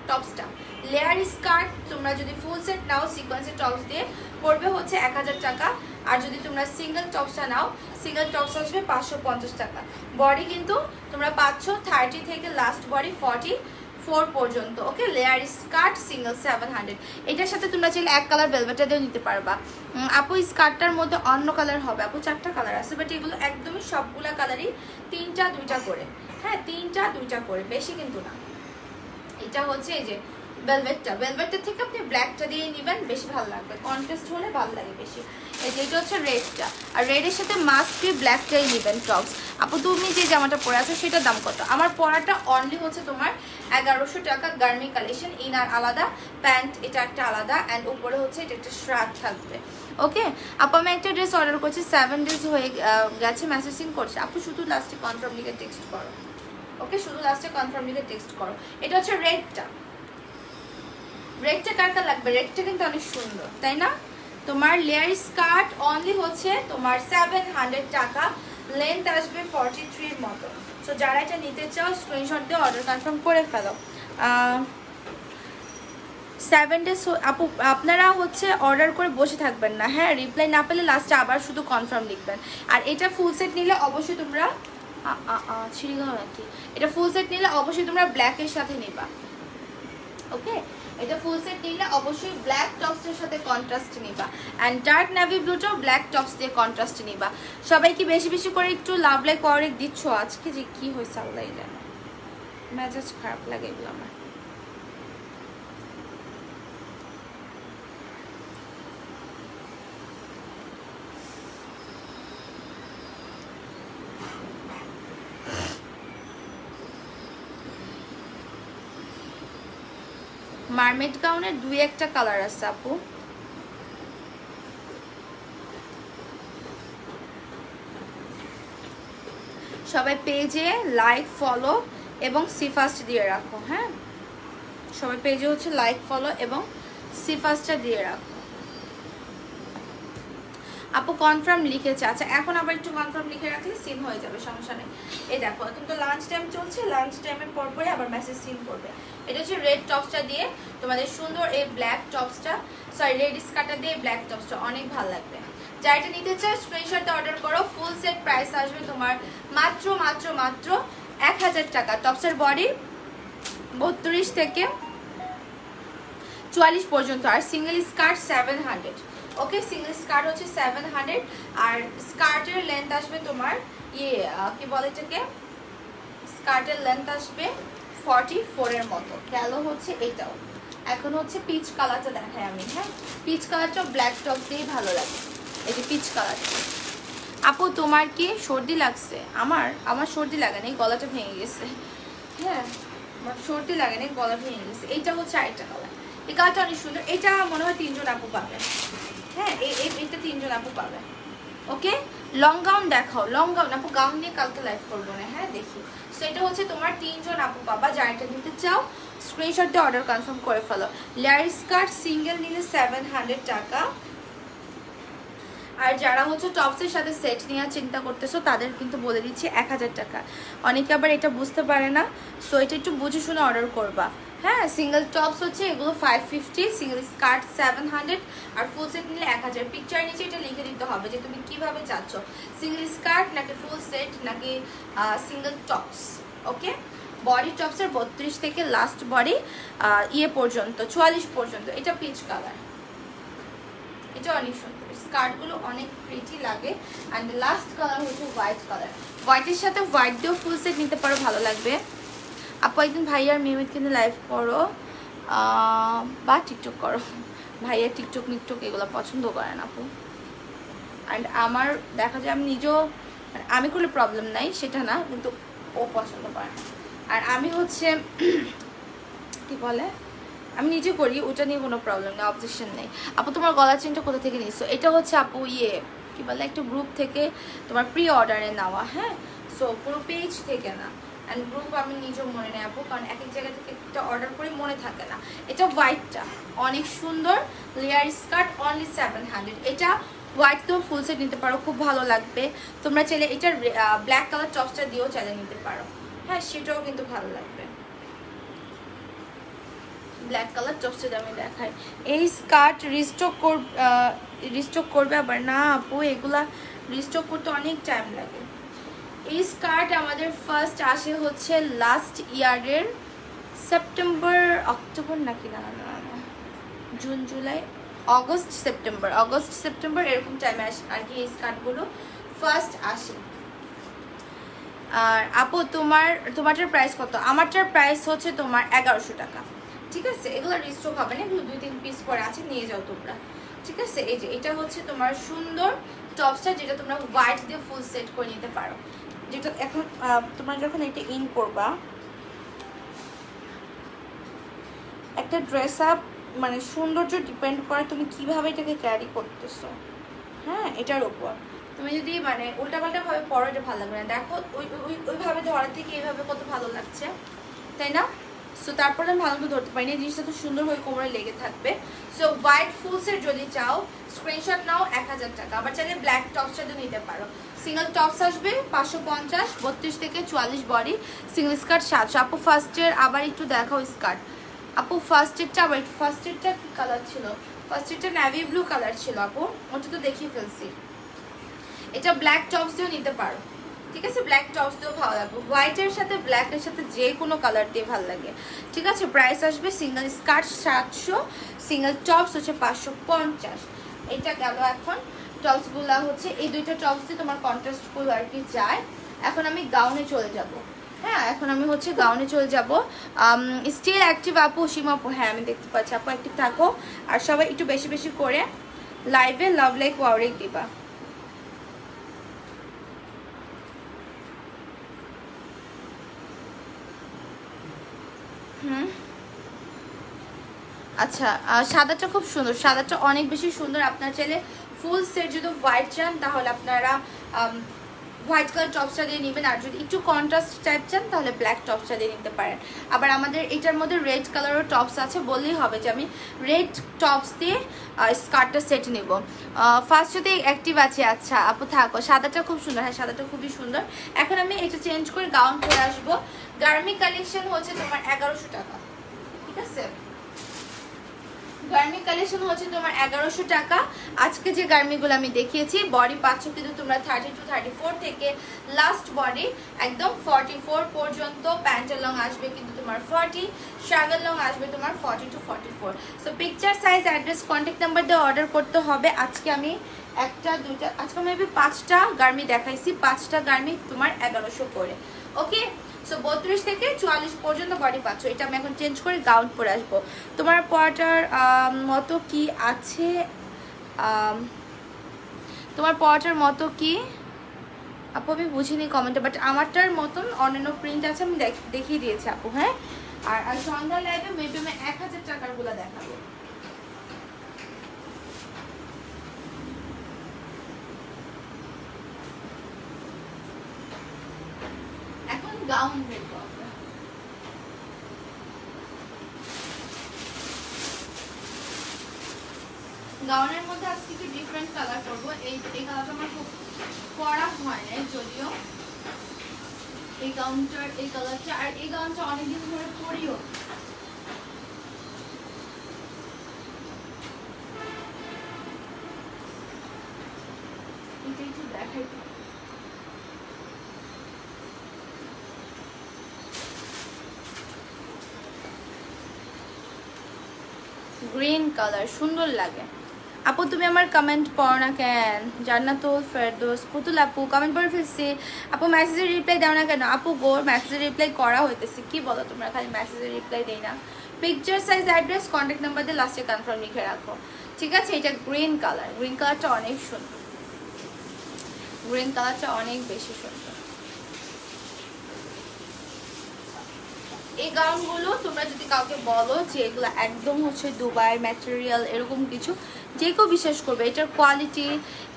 টপসটা লেয়ার স্কার্ট তোমরা যদি ফুল সেট নাও সিকোয়েন্সের টপস দিয়ে পড়বে হচ্ছে 1000 টাকা। আর যদি তোমরা সিঙ্গেল টপসটা নাও সিঙ্গেল টপস আসবে 550 টাকা। বডি কিন্তু তোমরা পাচ্ছ 30 থেকে লাস্ট বডি 44 পর্যন্ত। ওকে, লেয়ার স্কার্ট সিঙ্গেল 700। এটার সাথে তোমরা চাইলে এক কালার ভেলভেটটা দিয়েও নিতে পারবা। আপু স্কার্টটার মধ্যে অন্য কালার হবে আপু, 4টা কালার আছে, বাট এগুলো একদমই সবগুলা কালারই 3টা 2টা করে। হ্যাঁ 3টা 2টা করে, বেশি কিন্তু না। এটা হচ্ছে এই যে ভেলভেটটা থেকে আপনি ব্ল্যাকটা দিয়ে নেবেন, বেশি ভালো লাগবে, কন্ট্রাস্ট হলে ভালো লাগে বেশি। এই যে এটা হচ্ছে রেডটা, আর রেডের সাথে মাস্ট বি ব্ল্যাকটাই নেবেন টপস। আপু তুমি যে জামাটা পরে আছো সেটার দাম কত? আমার পরাটা অনলি হচ্ছে তোমার 1100 টাকা। গার্মি কালেকশন, ইনার আলাদা, প্যান্ট এটা একটা আলাদা, অ্যান্ড উপরে হচ্ছে এটা একটা শার্ট থাকবে। ওকে আপু আমি একটা ড্রেস অর্ডার করছি, 7 ডেজ হয়ে গেছে, মেসেজিং করছে। আপু শুধু লাস্টে কনফার্ম লিখে টেক্সট করো। ওকে শুধু লাস্টে কনফার্ম লিখে টেক্সট করো। এটা হচ্ছে রেডটা কার কার লাগবে? রেডটা কিন্তু অনেক সুন্দর তাই না? তোমার লেয়ার স্কার্ট অনলি হচ্ছে তোমার 700 টাকা, লেন্থ আসবে 43 এর মতো। সো যারা এটা নিতে চাও স্ক্রিনশট দিয়ে অর্ডার কনফার্ম করে ফেলো। 7 ডেজ আপু আপনারা হচ্ছে অর্ডার করে বসে থাকবেন না, হ্যাঁ রিপ্লাই না পেলে লাস্টে আবার শুধু কনফার্ম লিখবেন। আর এটা ফুল সেট নিলে অবশ্যই তোমরা ছিঁড়ে গেল নাকি, এটা ফুল সেট নিলে অবশ্যই তোমরা ব্ল্যাকের সাথে নিবা। ওকে এটা ফুল সেট নিলে অবশ্যই ব্ল্যাক টপসের সাথে কন্ট্রাস্ট নিবা, অ্যান্ড ডার্ক নেভি ব্লুটাও ব্ল্যাক টপস দিয়ে কন্ট্রাস্ট নিবা। সবাই কি বেশি বেশি করে একটু লাভ লাইক অরেক দিচ্ছ? আজকে যে কি হয়েছে আল্লাহ জানে, মেজাজ খারাপ লাগে এগুলো আমার। মারমেড গাউনের 2-1টা কালার আছে আপু। সবাই পেজে লাইক ফলো এবং সি ফার্স্ট দিয়ে রাখো। হ্যাঁ সবাই পেজে হচ্ছে লাইক ফলো এবং সি ফার্স্টটা দিয়ে রাখো। আপু কনফার্ম লিখেছে, আচ্ছা এখন আবার একটু কনফার্ম লিখে রাখলে সিন হয়ে যাবে, সমস্যা নেই। এই দেখো এখন তো লাঞ্চ টাইম চলছে, লাঞ্চ টাইমের পর পরে আবার মেসেজ সিন করবে। এটা হচ্ছে রেড টপসটা দিয়ে তোমাদের সুন্দর এই ব্ল্যাক টপসটা, সরি রেড স্কার্টটা দিয়ে ব্ল্যাক টপসটা অনেক ভালো লাগবে। যারা এটা নিতে চাও স্ক্রিনশটটা অর্ডার করো। ফুল সেট প্রাইস আসবে তোমার মাত্র মাত্র মাত্র 1000 টাকা। টপসের বডি 32 থেকে 44 পর্যন্ত, আর single skirt 700। Okay single skirt হচ্ছে 700, আর স্কার্টের লেন্থ আসবে তোমার কি বলে এটাকে, স্কার্টের লেন্থ আসবে 44 এর মতো। গেল হচ্ছে এটাও। এখন হচ্ছে পিচ কালারটা দেখাই আমি। হ্যাঁ পিচ কালারটা ব্ল্যাক টপ দিয়েই ভালো লাগে। এই যে পিচ কালারটা। আপু তোমার কি সর্দি লাগছে? আমার সর্দি লাগে না, গলাটা ভেঙে গেছে। হ্যাঁ আমার সর্দি লাগে না, গলা ভেঙে গেছে। এইটা হচ্ছে আরেকটা কালার, এই কালারটা অনেক সুন্দর। এটা মনে হয় 3 জন আপু পাবে। হ্যাঁ এইটা 3 জন আপু পাবে। ওকে লং গাউন দেখাও। লং গাউন আপু গাউন নিয়ে কালকে লাইভ করবো না, হ্যাঁ দেখি। সো এটা হচ্ছে তোমার 3 জন আপু পাবা। যারা এটা নিতে চাও স্ক্রিনশট দিয়ে অর্ডার কনফার্ম করে ফেলো। লেয়ার স্কার্ট সিঙ্গেল নিলে 700 টাকা, আর যারা হচ্ছে টপসের সাথে সেট নেওয়ার চিন্তা করতেছো তাদের কিন্তু বলে দিচ্ছি 1000 টাকা। অনেকে আবার এটা বুঝতে পারে না, সো এটা একটু বুঝে শুনে অর্ডার করবা। হ্যাঁ সিঙ্গেল টপস হচ্ছে এগুলো 550, সিঙ্গেল স্কার্ট 700, আর ফুল সেট নিলে 1000। পিকচার নিচে এটা লিখে দিতে হবে যে তুমি কিভাবে চাচ্ছ, সিঙ্গেল স্কার্ট নাকি ফুল সেট নাকি সিঙ্গেল টপস। ওকে বডি টপসের 32 থেকে লাস্ট বডি পর্যন্ত 44 পর্যন্ত। এটা পিচ কালার, এটা অনেক সুন্দর, স্কার্টগুলো অনেক প্রিটি লাগে। অ্যান্ড লাস্ট কালার হচ্ছে হোয়াইট কালার। হোয়াইটের সাথে হোয়াইট দিয়েও ফুল সেট নিতে পারো, ভালো লাগবে। আপু একদিন ভাইয়ার মেহমেদ কিন্তু লাইভ করো বা টিকটক করো। ভাইয়া টিকটক এগুলো পছন্দ করেন আপু। অ্যান্ড আমার দেখা যায় আমি নিজেও, আমি করলে প্রবলেম নাই সেটা না, কিন্তু ও পছন্দ করে না। আর আমি হচ্ছে কি বলে আমি নিজে করি, ওটা নিয়ে কোনো প্রবলেম নেই, অবজেকশন নেই। আপু তোমার গলা চেনটা কোথা থেকে নিচ্ছ? এটা হচ্ছে আপু কি বলে একটা গ্রুপ থেকে তোমার প্রি অর্ডারে নেওয়া। হ্যাঁ সো পুরো পেজ থেকে না, অ্যান্ড গ্রুপ আমি নিজেও মনে নেই আপু, কারণ এক এক জায়গা থেকে একটা অর্ডার করে মনে থাকে না। এটা হোয়াইটটা অনেক সুন্দর, লেয়ার স্কার্ট অনলি 700। এটা হোয়াইট তো ফুল সেট নিতে পারো, খুব ভালো লাগবে। তোমরা চাইলে এটার ব্ল্যাক কালার টপসটা দিয়েও চাইলে নিতে পারো। হ্যাঁ সেটাও কিন্তু ভালো লাগবে। ব্ল্যাক কালার টপসটা আমি দেখাই। এই স্কার্ট রিস্টক করবে আবার না আপু, এগুলা রিস্টক করতে অনেক টাইম লাগে। এই স্কার্ট আমাদের ফার্স্ট আসে হচ্ছে লাস্ট ইয়ারের সেপ্টেম্বর অক্টোবর নাকি, না জুন জুলাই অগস্ট সেপ্টেম্বর এরকম টাইমে আসে আর কি এই স্কার্টগুলো ফার্স্ট আসে। আর আপু তোমারটার প্রাইস কত? আমারটার প্রাইস হচ্ছে তোমার 1100 টাকা। ঠিক আছে, এগুলো রিস্টক হবে না, এগুলো 2-3 পিস পরে আছে, নিয়ে যাও তোমরা। ঠিক আছে, এই যে এটা হচ্ছে তোমার সুন্দর টপসটা, যেটা তোমরা হোয়াইট দিয়ে ফুল সেট করে নিতে পারো। যেটা এখন তোমরা যখন এটা ইন করবা, একটা ড্রেস আপ মানে সৌন্দর্য ডিপেন্ড করে তুমি কিভাবে এটাকে ক্যারি করতেছো। হ্যাঁ, এটার উপর তুমি যদি মানে উল্টাপাল্টা ভাবে পরো, এটা ভালো লাগবে না। দেখো ওইভাবে ধরার থেকে এইভাবে কত ভালো লাগছে, তাই না? সো তারপরে আমি ভালো করে ধরতে পারিনি, জিনিসটা তো সুন্দর হয়ে কোমরে লেগে থাকবে। সো হোয়াইট ফুল সেট যদি চাও স্ক্রিনশট নাও 1000 টাকা। আবার চাইলে ব্ল্যাক টপসটা নিতে পারো। সিঙ্গেল টপস আসবে 550, 32 থেকে 44 বডি, সিঙ্গেল স্কার্ট 700। আপু ফার্স্টের আবার একটু দেখাও স্কার্ট। আপু ফার্স্টেরটা আবার একটু, ফার্স্টেরটা কি কালার ছিল? ফার্স্টেরটা নেভি ব্লু কালার ছিল আপু, ওটা তো দেখিয়ে ফেলছি। এটা ব্ল্যাক টপস দিয়েও নিতে পারো। ঠিক আছে, ব্ল্যাক টপস দিয়েও ভালো লাগবে, হোয়াইটের সাথে ব্ল্যাকের সাথে যে কোনো কালার দিয়ে ভালো লাগে। ঠিক আছে, প্রাইস আসবে সিঙ্গেল স্কার্ট 700, সিঙ্গেল টপস হচ্ছে 550। এটা গেল। এখন টপসগুলো হচ্ছে এই দুইটা টপস দিয়ে তোমার কন্ট্রাস্টগুলো আর কি যায়। এখন আমি গাউনে চলে যাব। হ্যাঁ, এখন আমি হচ্ছে গাউনে চলে যাব। স্টিল অ্যাক্টিভ আপু, সীমা আপু, হ্যাঁ আমি দেখতে পাচ্ছি আপু অ্যাক্টিভ থাকো। আর সবাই একটু বেশি বেশি করে লাইভে লাভ লাইক ওয়ারিক দিবা। আচ্ছা, সাদাটা খুব সুন্দর, সাদাটা অনেক বেশি সুন্দর। আপনার চাইলে ফুল সেট যদি হোয়াইট চান তাহলে আপনারা হোয়াইট কালার টপসটা দিয়ে নেবেন, আর যদি একটু কন্ট্রাস্ট টাইপ চান তাহলে ব্ল্যাক টপসটা দিয়ে নিতে পারেন। আবার আমাদের এটার মধ্যে রেড কালারও টপস আছে, বললেই হবে যে আমি রেড টপস দিয়ে স্কার্টটা সেট নেব। ফার্স্ট যদি অ্যাক্টিভ আছে, আচ্ছা আপু থাকো। সাদাটা খুব সুন্দর, হ্যাঁ সাদাটা খুবই সুন্দর। এখন আমি এটা চেঞ্জ করে গাউন পরে আসবো। গার্মি কালেকশন হচ্ছে তোমার 1100 টাকা। ঠিক আছে, গার্মি কালেকশন হচ্ছে তোমার 1100 টাকা। আজকে যে গার্মিগুলো আমি দেখিয়েছি বডি পাচ্ছ কিন্তু তোমরা 32-34 থেকে লাস্ট বডি একদম 44 পর্যন্ত। প্যান্টের লং আসবে কিন্তু তোমার 40, শার্টের লং আসবে তোমার 40-44। So picture size address contact number দিয়ে অর্ডার করতে হবে। আজকে আমি একটা দুইটা, আজকে আমি 5টা গার্মি দেখাইছি, 5টা গার্মি তোমার 1100 করে। ওকে, সো 32 থেকে 44 পর্যন্ত বডি পাচ্ছ। এটা আমি এখন চেঞ্জ করে গাউন পরে আসবো। তোমার পরাটার মতো কি আছে? তোমার পরাটার মতো কি আপু আমি বুঝিনি কমেন্টে, বাট আমারটার মতন অন্যান্য প্রিন্ট আছে, আমি দেখিয়ে দিয়েছি আপু। হ্যাঁ, আর সন্ধ্যা লাইভে মেবি আমি 1000 টাকার গুলা দেখাবো। এখন গাউন বের করবো। গাউনের মধ্যে আজকে একটু ডিফারেন্ট কালার করবো। এই কালারটা আমার খুব পরা হয় না যদিও, এই গাউনটার এই কালারটা, আর এই গাউনটা অনেকদিন ধরে পরিও। এটা একটু দেখাই, গ্রিন কালার সুন্দর লাগে। আপু তুমি আমার কমেন্ট পড়ো না কেন? জান্নাতুল ফেরদৌস, পুতুল আপু কমেন্ট পড়ে ফেলছি। আপু মেসেজের রিপ্লাই দাও না কেন? আপু গোর মেসেজের রিপ্লাই করা হইতেছে, কি বলো তোমরা খালি মেসেজের রিপ্লাই দেই না। Picture size address contact number দিয়ে লাস্টে কনফার্ম লিখে রাখো। ঠিক আছে, এটা গ্রিন কালার, গ্রিন কালারটা অনেক সুন্দর, গ্রিন কালারটা অনেক বেশি সুন্দর। এই গাউনগুলো তোমরা যদি কাউকে বলো যে এগুলো একদম হচ্ছে দুবাই ম্যাটেরিয়াল এরকম কিছু, যে কেউ বিশ্বাস করবে। এটার কোয়ালিটি,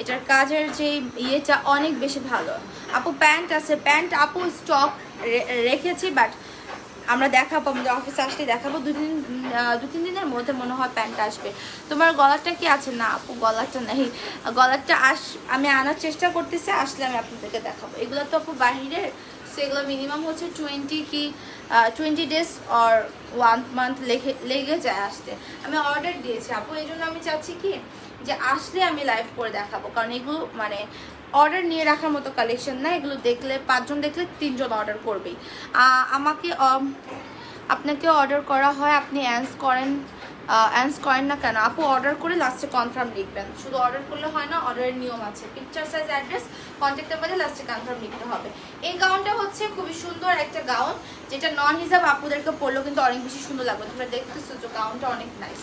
এটার কাজের যে ইয়েটা অনেক বেশি ভালো। আপু প্যান্ট আছে, প্যান্ট আপু স্টক রেখেছি, বাট আমরা দেখাবো, আমাদের অফিসে আসলে দেখাবো। দু তিন দিনের মধ্যে মনে হয় প্যান্ট আসবে। তোমার গলাটা কি আছে? না আপু গলাটা নেই, গলাটা আমি আনার চেষ্টা করতেছি, আসলে আমি আপনাদেরকে দেখাবো। এগুলো তো আপু বাহিরের, সো এগুলো মিনিমাম হচ্ছে 20 ডেজ অর 1 মান্থ লেগে যায় আসতে। আমি অর্ডার দিয়েছি আপু, এই জন্য আমি চাচ্ছি কি যে আসলে আমি লাইভ করে দেখাবো, কারণ এগুলো মানে অর্ডার নিয়ে রাখার মতো কালেকশন না। এগুলো দেখলে 5 জন দেখলে 3 জন অর্ডার করবেই। আমাকে আপনাকে অর্ডার করা হয়, আপনি অ্যান্স করেন না কেন আপু? অর্ডার করে লাস্টে কনফার্ম লিখবেন, শুধু অর্ডার করলে হয় না, অর্ডারের নিয়ম আছে। পিকচার সাইজ অ্যাড্রেস কন্ট্যাক্ট নাম্বারে লাস্টে কনফার্ম লিখতে হবে। এই গাউনটা হচ্ছে খুবই সুন্দর একটা গাউন, যেটা নন হিজাব আপুদেরকে পরলেও কিন্তু অনেক বেশি সুন্দর লাগবে। তোমরা দেখতেছো যে গাউনটা অনেক নাইস,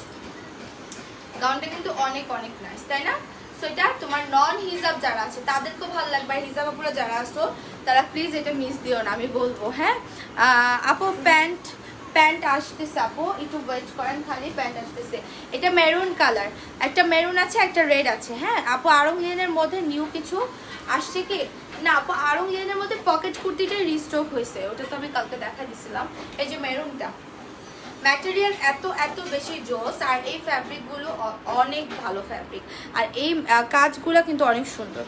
গাউনটা কিন্তু অনেক অনেক নাইস, তাই না? সো এটা তোমার নন হিজাব যারা আছে তাদেরকেও ভালো লাগবে, আর হিজাব আপুরা যারা আসো তারা প্লিজ এটা মিস দিও না, আমি বলবো। হ্যাঁ আপু প্যান্ট আসতেছে আপু, একটু ওয়েট করেন, খালি প্যান্ট আসতেছে। এটা মেরুন কালার, একটা মেরুন আছে একটা রেড আছে। হ্যাঁ আপু আরং লিনের মধ্যে নিউ কিছু আসছে কি না আপু? আরং লিনের মধ্যে পকেট কুর্তিটা রিস্টক হয়েছে, ওটা তো আমি কালকে দেখা দিছিলাম। এই যে মেরুনটা ম্যাটেরিয়াল এত বেশি জোস, আর এই ফ্যাব্রিকগুলো অনেক ভালো ফ্যাব্রিক, আর এই কাজগুলো কিন্তু অনেক সুন্দর।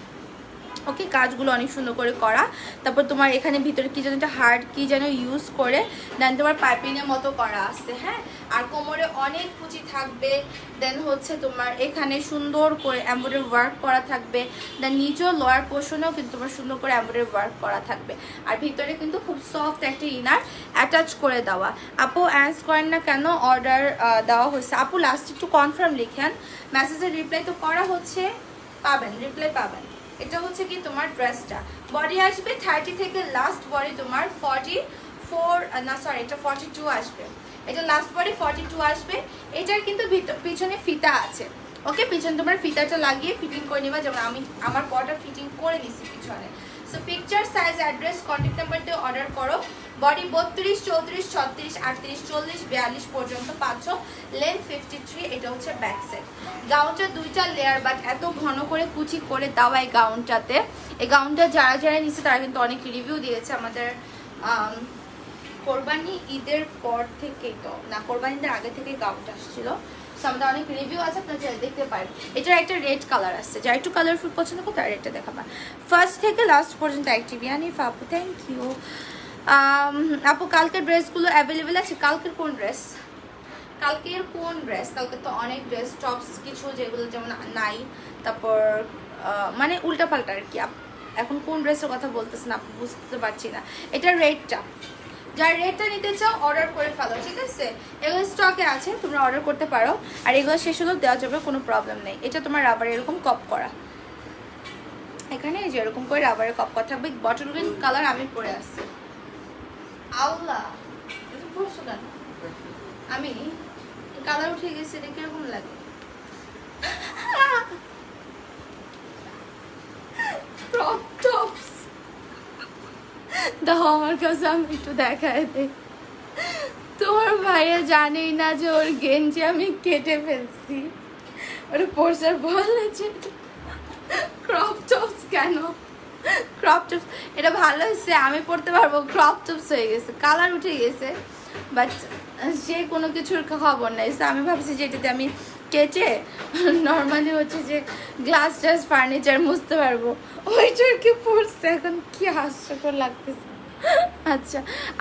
ওকে, কাজগুলো অনেক সুন্দর করে করা। তারপর তোমার এখানে ভিতরে কি যেন একটা হার্ড কি যেন ইউজ করে দেন তোমার পাইপিংয়ের মতো করা আছে। হ্যাঁ, আর কোমরে অনেক কুচি থাকবে, দেন হচ্ছে তোমার এখানে সুন্দর করে এমব্রয়ডারি ওয়ার্ক করা থাকবে, দেন নিচেও লোয়ার পোর্শনেও কিন্তু তোমার সুন্দর করে এমব্রয়ডারি ওয়ার্ক করা থাকবে, আর ভিতরে কিন্তু খুব সফট একটা ইনার অ্যাটাচ করে দেওয়া। আপু অ্যান্স করেন না কেন? অর্ডার দেওয়া হয়েছে আপু, লাস্ট একটু কনফার্ম লিখেন। মেসেজের রিপ্লাই তো করা হচ্ছে, পাবেন, রিপ্লাই পাবেন। এটা হচ্ছে কি তোমার ড্রেসটা বডি আসবে 30 থেকে লাস্ট বডি তোমার 44 না সরি এটা 42 আসবে, এটা লাস্ট বডি 42 আসবে। এটার কিন্তু পিছনে ফিতা আছে। ওকে, পিছনে তোমার ফিতাটা লাগিয়ে ফিটিং করে নিবা, যেমন আমি আমার বডিটা ফিটিং করে দিছি পিছনে। So picture size address contact number দিয়ে অর্ডার করো। বডি 32, 34, 36, 38, 40, 42 পর্যন্ত পাচ্ছ, লেন্থ 53। এটা হচ্ছে ব্যাক সাইড। গাউনটা 2টা লেয়ার, বাট এত ঘন করে কুচি করে দেওয়া এই গাউনটাতে। এই গাউনটা যারা নিচ্ছে তারা কিন্তু অনেক রিভিউ দিয়েছে আমাদের কোরবানি ঈদের পর থেকেই, তো না কোরবানি ঈদের আগে থেকে গাউনটা আসছিল। আমাদের অনেক রিভিউ আছে, আপনারা দেখতে পারেন। এটার একটা রেড কালার আসছে, যারা একটু কালারফুল পছন্দ করো তারা রেডটা দেখাবা। ফার্স্ট থেকে লাস্ট পর্যন্ত অ্যাক্টিভ ইয়ানিফ আপু, থ্যাংক ইউ। আপু কালকের ড্রেসগুলো অ্যাভেলেবেল আছে? কালকের কোন ড্রেস? কালকে তো অনেক ড্রেস টপস কিছু যেগুলো যেমন নাই, তারপর মানে উল্টাপাল্টা আর কি। এখন কোন ড্রেসের কথা বলতেছেন আপু বুঝতে পারছি না। এটা রেডটা, যার রেটটা নিতে চাও অর্ডার করে ফেলো, ঠিক আছে? এগুলো স্টকে আছে, তোমরা অর্ডার করতে পারো, আর এগুলো শেষ হলেও দেওয়া যাবে, কোনো প্রবলেম নেই। এটা তোমার রাবার এরকম কপ করা, এখানে এই যে এরকম করে রাবারের কপ করা থাকবে। বটল গ্রিন কালার আমি পরে আসছি। আল্লাহ পরশু কেন আমি কালার উঠে গেছে, এটা কিরকম লাগে? ক্রপ টপস দাও আমার কাছে, আমি একটু দেখায় দেই। তোমার ভাইয়া জানেই না যে ওর গেঞ্জি আমি কেটে ফেলছি, ওটা পরশার বলেছে ক্রপ টপস কেন? ক্রপ টপস এটা ভালো হয়েছে, আমি পরতে পারবো। ক্রপ টপস হয়ে গেছে, কালার উঠে গেছে, বাট সে কোনো কিছুর খবর নেই। আমি ভাবছি যে এটাতে আমি কেচে নর্মালি হচ্ছে যে গ্লাস টাস ফার্নিচার মুছতে পারবো, ওইটার কি পড়ছে, এখন কি হাস্যকর লাগতেছে। আচ্ছা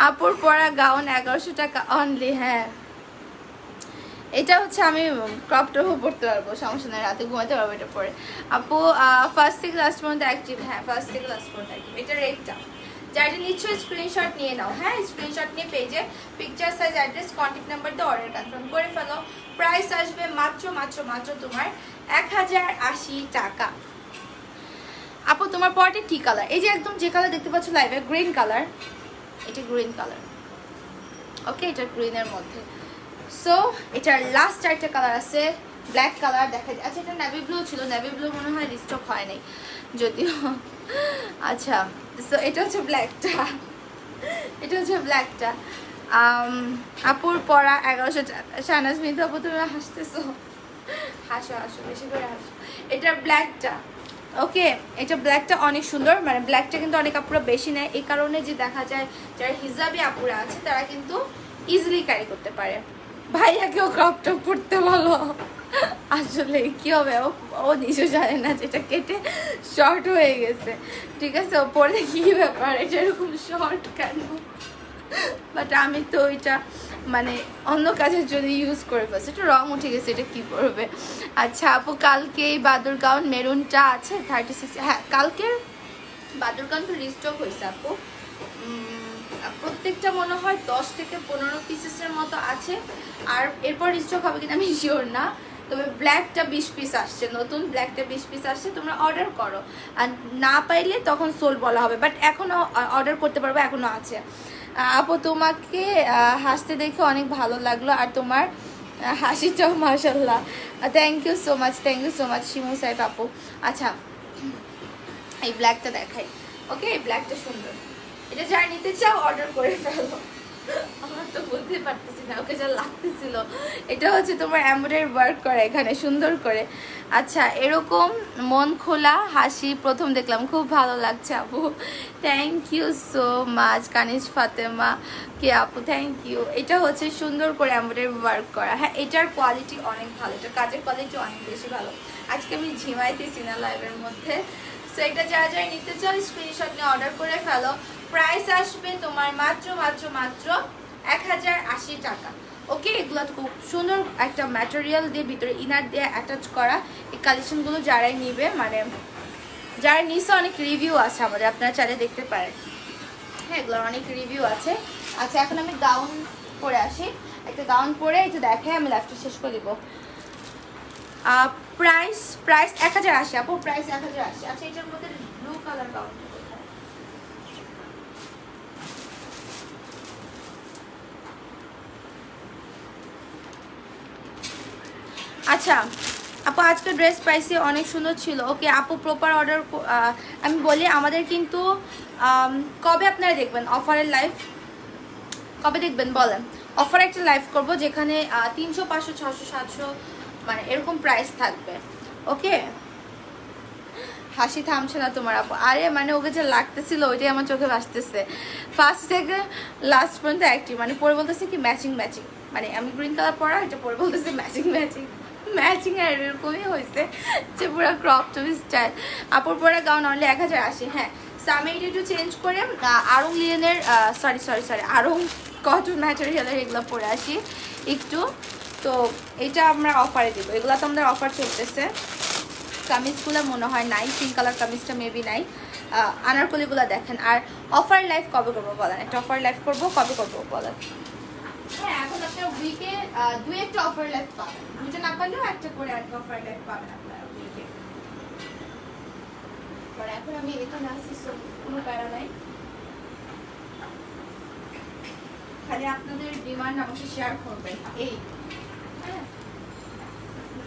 আপুর পরা গাউন 1100 টাকা অনলি। হ্যাঁ এটা হচ্ছে আমি ক্রপ টপও পরতে পারবো, সমস্যা নেই, রাতে ঘুমাতে পারবো এটা পরে। আপু ফার্স্ট থেকে লাস্ট পর্যন্ত অ্যাক্টিভ? হ্যাঁ ফার্স্ট থেকে লাস্ট পর্যন্ত অ্যাক্টিভ। এটা রেটটা যারা নিশ্চয়ই স্ক্রিনশট নিয়ে নাও। হ্যাঁ স্ক্রিনশট নিয়ে পেজে picture size address contact number দিয়ে অর্ডার কনফার্ম করে ফেলো। প্রাইস আসবে মাত্র তোমার 1080 টাকা। আপু তোমার পরটি কি কালার? এই যে একদম যে কালার দেখতে পাচ্ছ লাইভে, গ্রিন কালার, এটা গ্রিন কালার। ওকে, এটা গ্রিনের মধ্যে। সো এটার লাস্ট একটা কালার আছে ব্ল্যাক কালার, দেখা যায়। আচ্ছা এটা নেভি ব্লু ছিল, নেভি ব্লু মনে হয় রিস্টক হয় নাই যদিও। আচ্ছা সো এটা হচ্ছে ব্ল্যাকটা, এটা হচ্ছে ব্ল্যাকটা। আপুর পরা 1100 টাকা। শাহনাজ মিতু আপু তুমি হাসতেছো, হাসো বেশি করে হাসো। এটা ব্ল্যাকটা, ওকে এটা ব্ল্যাকটা অনেক সুন্দর, মানে ব্ল্যাকটা কিন্তু অনেক আপুরা বেশি নেয়, এই কারণে যে দেখা যায় যারা হিজাবি আপুরা আছে তারা কিন্তু ইজিলি ক্যারি করতে পারে। ভাইয়াকেও ক্রপ টপ পরতে বলো। আসলে কি হবে, ও নিজে জানে না যেটা কেটে শর্ট হয়ে গেছে, ঠিক আছে? ও পরে কি ব্যাপার এটা এরকম শর্ট কেন, বাট আমি তো ওইটা মানে অন্য কাজের জন্য ইউজ করে ফেলছি, একটু রং উঠে গেছে, এটা কি করবে। আচ্ছা আপু কালকে এই বাদুর গাউন মেরুনটা আছে 36, হ্যাঁ কালকের বাদুর গাউন তো রিস্টক হয়েছে আপু, প্রত্যেকটা মনে হয় 10 থেকে 15 পিসেসের মতো আছে, আর এরপর রিস্টক হবে কিনা আমি শিওর না, তবে ব্ল্যাকটা 20 পিস আসছে, নতুন ব্ল্যাকটা 20 পিস আসছে, তোমরা অর্ডার করো, আর না পাইলে তখন সোল বলা হবে, বাট এখনও অর্ডার করতে পারবো, এখনও আছে। আপু তোমাকে হাসতে দেখে অনেক ভালো লাগলো, আর তোমার হাসিটাও মাশাল্লাহ, thank you so much, thank you so much Shimu সাহেব আপু। আচ্ছা এই ব্ল্যাকটা দেখাই, ওকে এই ব্ল্যাকটা সুন্দর, এটা যারা নিতে চাও অর্ডার করে ফেলো, আমার তো বলতে পারতেছি না, ওকে যা লাগতেছিল, এটা হচ্ছে তোমার এমব্রয়ডারি ওয়ার্ক করা এখানে সুন্দর করে। আচ্ছা এরকম মন খোলা হাসি প্রথম দেখলাম, খুব ভালো লাগছে আপু, থ্যাংক ইউ সো মাচ কানিজ ফাতেমা কে আপু, থ্যাংক ইউ। এটা হচ্ছে সুন্দর করে এমব্রয়ডারি ওয়ার্ক করা, হ্যাঁ এটার কোয়ালিটি অনেক ভালো, এটা কাজের কোয়ালিটি অনেক বেশি ভালো। আজকে আমি ঝিমাইতেছি না লাইভের মধ্যে, সো এটা যারা যারা নিতে চাও স্ক্রিনশট নিয়ে অর্ডার করে ফেলো। প্রাইস আসবে তোমার মাত্র মাত্র মাত্র 1080 টাকা, ওকে? এগুলো খুব সুন্দর একটা ম্যাটেরিয়াল দিয়ে ভিতরে ইনার দিয়ে অ্যাটাচ করা, এই কালেকশনগুলো যারাই নিবে মানে যারা নিচে অনেক রিভিউ আছে আমাদের, আপনারা চাইলে দেখতে পারেন, হ্যাঁ এগুলোর অনেক রিভিউ আছে। আচ্ছা এখন আমি গাউন পরে আসি, একটা গাউন পরে একটু দেখে আমি লাইভটা শেষ করে দিব। প্রাইস 1080 আপু, প্রাইস 1080। আচ্ছা এটার মধ্যে ব্লু কালার গাউন, আচ্ছা আপু আজকে ড্রেস প্রাইসে অনেক সুন্দর ছিল, ওকে আপু প্রপার অর্ডার আমি বলি আমাদের কিন্তু কবে আপনারা দেখবেন অফারের লাইভ, কবে দেখবেন বলেন? অফার একটা লাইভ করব যেখানে 300 500 600 700 মানে এরকম প্রাইস থাকবে, ওকে? হাসি থামছে না তোমার আপু, আরে মানে ওকে যে লাগতেছিল ওইটাই আমার চোখে ভাসতেছে, ফার্স্ট থেকে লাস্ট পর্যন্ত একটি মানে পরে বলতেছে কি ম্যাচিং ম্যাচিং, মানে আমি গ্রিন কালার পরা, এটা পরে বলতেছে ম্যাচিং ম্যাচিং ম্যাচিং, আর এরকমই হয়েছে যে পুরো ক্রপ টপ স্টাইল। আপুর পরে গাউন অনলি 1080, হ্যাঁ আমি এটা একটু চেঞ্জ করে আরং লিনেনের সরি আরং কটন ম্যাটেরিয়ালের এগুলো পরে আসি একটু, তো এটা আমরা অফারে দেবো, এগুলো তো আমাদের অফার চলতেছে। কামিজগুলো মনে হয় নাই, পিঙ্ক কালার কামিজটা মেবি নাই, আনারকলিগুলো দেখেন। আর অফার লাইভ কবে করবো বলেন? একটা অফার লাইভ করবো, কবে করবো বলেন? হ্যাঁ এখন আপনার উইকে 2-1টা অফার লাইভ পাবেন, 2টা না পারলেও একটা করে একটা অফার লাইভ পাবেন আপনারা উইকে। এখন আমি এখানে আসি, কোনো প্যারা নাই, খালি আপনাদের ডিমান্ড আমাকে শেয়ার করবেন, এই হ্যাঁ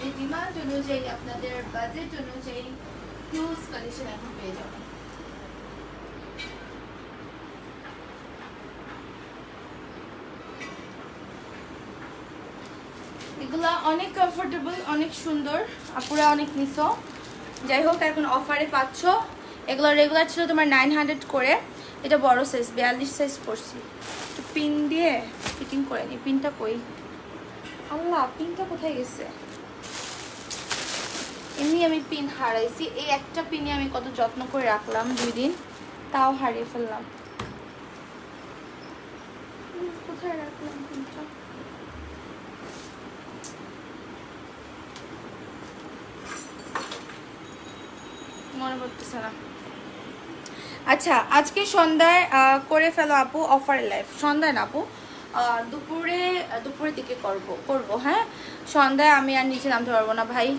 এই ডিমান্ড অনুযায়ী আপনাদের বাজেট অনুযায়ী হিউজ কালেকশন এখন পেয়ে যাবেন। এগুলা অনেক কমফোর্টেবল, অনেক সুন্দর, আপুরা অনেক নিছো, যাই হোক এখন অফারে পাচ্ছ। এগুলো রেগুলার ছিল তোমার 900 করে, এটা বড় সাইজ 42 সাইজ পড়ছি, একটু পিন দিয়ে ফিটিং করে নি। পিনটা কই, আল্লাহ পিনটা কোথায় গেছে? এমনি আমি পিন হারাইছি, এই একটা পিনে আমি কত যত্ন করে রাখলাম 2 দিন, তাও হারিয়ে ফেললাম। কোথায় রাখলাম পিনটা? মনে পড়তেছে না। আচ্ছা আজকে সন্ধ্যায় করে ফেলো আপু অফারের লাইভ, সন্ধ্যায় না আপু দুপুরের দিকে করব, হ্যাঁ সন্ধ্যায় আমি আর নিচে নামতে পারবো না ভাই,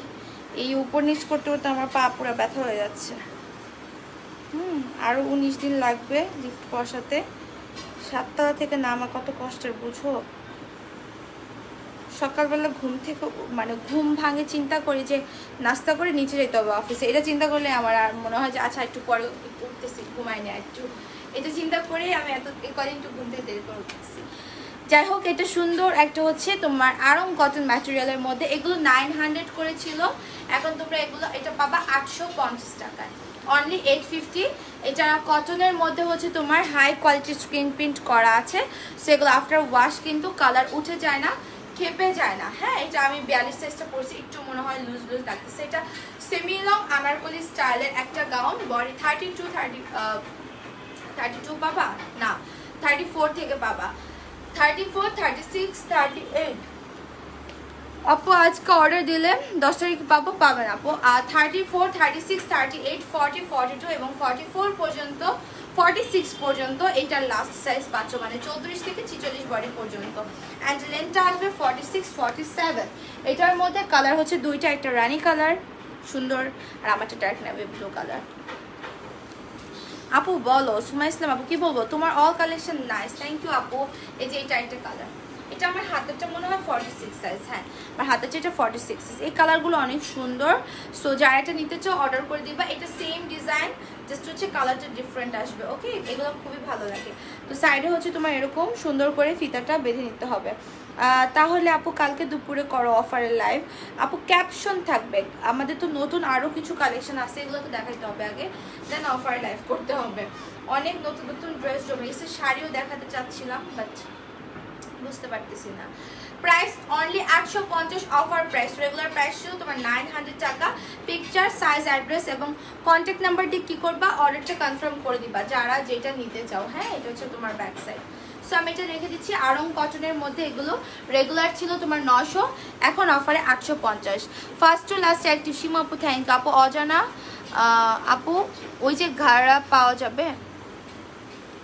এই উপর নিচ করতে করতে আমার পা পুরো ব্যথা হয়ে যাচ্ছে। আরও 19 দিন লাগবে লিফট বসাতে, 7তলা থেকে নামা কত কষ্টের বুঝো। সকালবেলা ঘুম থেকে মানে ঘুম ভাঙে চিন্তা করি যে নাস্তা করে নিচে যেতে হবে অফিসে, এটা চিন্তা করলে আমার আর মনে হয় যে আচ্ছা একটু পরে উঠতেছি, ঘুমাই না একটু, এটা চিন্তা করে আমি কদিন একটু ঘুম থেকে দেরি করে উঠতেছি। যাই হোক এটা সুন্দর একটা হচ্ছে তোমার আরং কটন ম্যাটেরিয়ালের মধ্যে, এগুলো 900 করে ছিল, এখন তোমরা এটা পাবা 850 টাকায়, অনলি 850। এটা কটনের মধ্যে হচ্ছে তোমার হাই কোয়ালিটির স্ক্রিন প্রিন্ট করা আছে, সেগুলো আফটার ওয়াশ কিন্তু কালার উঠে যায় না, খেপে যায় না। হ্যাঁ, এটা আমি 42 সাইজটা পরছি, একটু মনে হয় লুজ লুজ লাগতেছে। এটা সেমি লং আনারকলি স্টাইলের একটা গাউন, বডি 32 পাবা না, 34 থেকে পাবা, 34, 36, 38। আপু আজকে অর্ডার দিলে 10 তারিখে পাবো, পাবেন আপু। আর 34, 36, 38, 40, 42 এবং 44 পর্যন্ত, 46 পর্যন্ত এটার লাস্ট সাইজ পাচ্ছ, মানে 34 থেকে 46 বডি পর্যন্ত। অ্যান্ড লেন্থটা আসবে 46, 47। এটার মধ্যে কালার হচ্ছে দুইটা, একটা রানি কালার সুন্দর, আর আমারটা ডার্ক নেভি ব্লু কালার। আপু বলো, সুমা ইসলাম আপু কি বলবো, তোমার all collection nice, thank you আপু। এই যে এটা একটা কালার, এটা আমার হাতেরটা মনে হয় 46 সাইজ, হ্যাঁ আমার হাতের যেটা 46 সাইজ। এই কালারগুলো অনেক সুন্দর, সো যারা এটা নিতে চাও অর্ডার করে দিবা। এটা সেম ডিজাইন, জাস্ট হচ্ছে কালারটা ডিফারেন্ট আসবে। ওকে, এগুলো খুবই ভালো লাগে। তো সাইডে হচ্ছে তোমার এরকম সুন্দর করে ফিতাটা বেঁধে নিতে হবে। তাহলে আপু কালকে দুপুরে করো অফারের লাইভ। আপু ক্যাপশন থাকবে, আমাদের তো নতুন আরও কিছু কালেকশন আছে, এগুলোকে দেখাইতে হবে আগে, দেন অফার লাইভ করতে হবে। অনেক নতুন নতুন ড্রেস জমে গেছে, শাড়িও দেখাতে চাচ্ছিলাম বাট বুঝতে পারতেছি না। Price only 850 offer price, regular price ছিল তোমার 900 টাকা। পিকচার, সাইজ, অ্যাড্রেস এবং কন্ট্যাক্ট নাম্বার দিয়ে কী করবা, অর্ডারটা কনফার্ম করে দিবা যারা যেটা নিতে চাও। হ্যাঁ, এটা হচ্ছে তোমার ব্যাক সাইড। সো আমি এটা রেখে দিচ্ছি আরং কটনের মধ্যে। এগুলো রেগুলার ছিল তোমার 900, এখন অফারে 850। ফার্স্ট টু লাস্ট অ্যাক্টিভ সীমা আপু, থ্যাংক ইউ আপু। অজানা আপু ওই যে ঘাড়া পাওয়া যাবে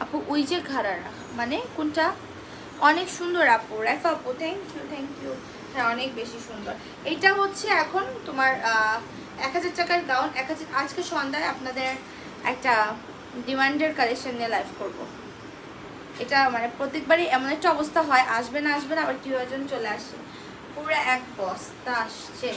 আপু, ওই যে ঘাড়ারা মানে কোনটা, অনেক সুন্দর আপু। রেফা আপু, থ্যাংক ইউ, থ্যাংক ইউ। হ্যাঁ, অনেক বেশি সুন্দর। এইটা হচ্ছে এখন তোমার 1000 টাকার গাউন। 1000। আজকে সন্ধ্যায় আপনাদের একটা ডিমান্ডের কালেকশন নিয়ে লাইভ করব। এটা মানে প্রত্যেকবারই এমন একটা অবস্থা হয়, আসবে না আসবে না, আবার কেউ একজন চলে আসে, পুরো এক বস্তা আসছে।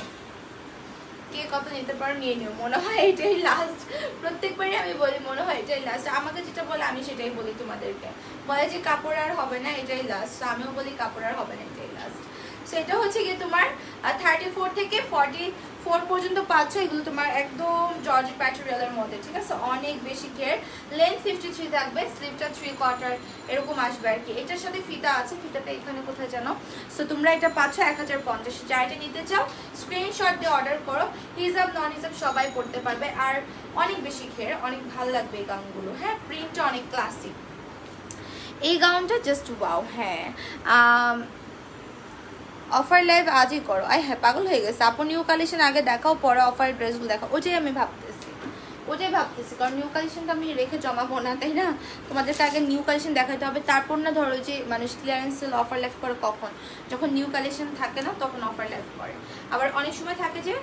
কে কত নিতে পারো নিয়ে নিও, মনে হয় এটাই লাস্ট। প্রত্যেকবারই আমি বলি মনে হয় এটাই লাস্ট। আমাকে যেটা বলে আমি সেটাই বলি তোমাদেরকে, বলে যে কাপড় আর হবে না, এটাই লাস্ট। আমিও বলি কাপড় আর হবে না, এটাই লাস্ট। সেটা হচ্ছে গিয়ে তোমার 34 থেকে 44 পর্যন্ত পাচ্ছ। এগুলো তোমার একদম জর্জেট ম্যাটেরিয়ালের মধ্যে, ঠিক আছে, অনেক বেশি ঘের। লেন্থ 53 থাকবে, স্লিভটা 3/4 এরকম আসবে আর কি। এটার সাথে ফিতা আছে, ফিতাটা এখানে কোথায় জানো। সো তোমরা এটা পাচ্ছ 1050। যা এটা নিতে চাও স্ক্রিনশট দিয়ে অর্ডার করো। হিজাব নন হিজাব সবাই পড়তে পারবে, আর অনেক বেশি ঘের, অনেক ভালো লাগবে এই গাউনগুলো। হ্যাঁ, প্রিন্টটা অনেক ক্লাসিক। এই গাউনটা জাস্ট ওয়াও। হ্যাঁ, অফার লাইভ আজই করো। হ্যাঁ, পাগল হয়ে গেছে আপু। নিউ কালেকশন আগে দেখাও, পরে অফারের ড্রেসগুলো দেখাও। ওটাই আমি ভাবতেছি, কারণ নিউ কালেকশনটা আমি রেখে জমাবো না, তাই না? তোমাদেরকে আগে নিউ কালেকশন দেখাতে হবে, তারপর না ধরো যে মানুষ ক্লিয়ারেন্স সেল অফার লাইভ করে কখন, যখন নিউ কালেকশন থাকে না তখন অফার লাইভ করে। আবার অনেক সময় থাকে যে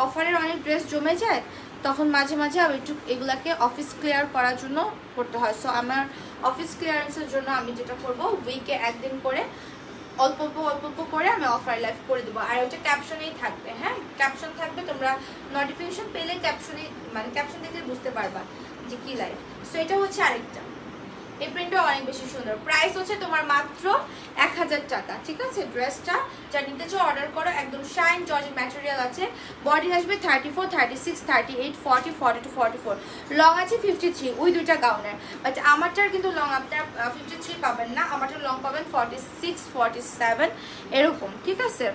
অফারের অনেক ড্রেস জমে যায়, তখন মাঝে মাঝে আবার একটু এগুলাকে অফিস ক্লিয়ার করার জন্য করতে হয়। সো আমার অফিস ক্লিয়ারেন্সের জন্য আমি যেটা করবো, উইকে একদিন করে অল্প অল্প করে আমি অফার লাইভ করে দেবো। আর ওটা ক্যাপশনেই থাকবে। হ্যাঁ, ক্যাপশন থাকবে, তোমরা নোটিফিকেশন পেলে ক্যাপশনে মানে ক্যাপশন দেখলে বুঝতে পারবা যে কি লাইভ। সো এটা হচ্ছে আরেকটা, এই প্রিন্টটা অনেক বেশি সুন্দর। প্রাইস হচ্ছে তোমার মাত্র 1000 টাকা, ঠিক আছে। ড্রেসটা যা নিতে চাও অর্ডার করো, একদম শাইন জর্জেট ম্যাটেরিয়াল আছে। বডি আসবে 34, 36, 38, 40, 42, 44। লং আছে 53, ওই দুইটা গাউনের। বাট আমারটার কিন্তু লং আপনার 53 পাবেন না, আমারটার লং পাবেন 46, 47 এরকম, ঠিক আছে।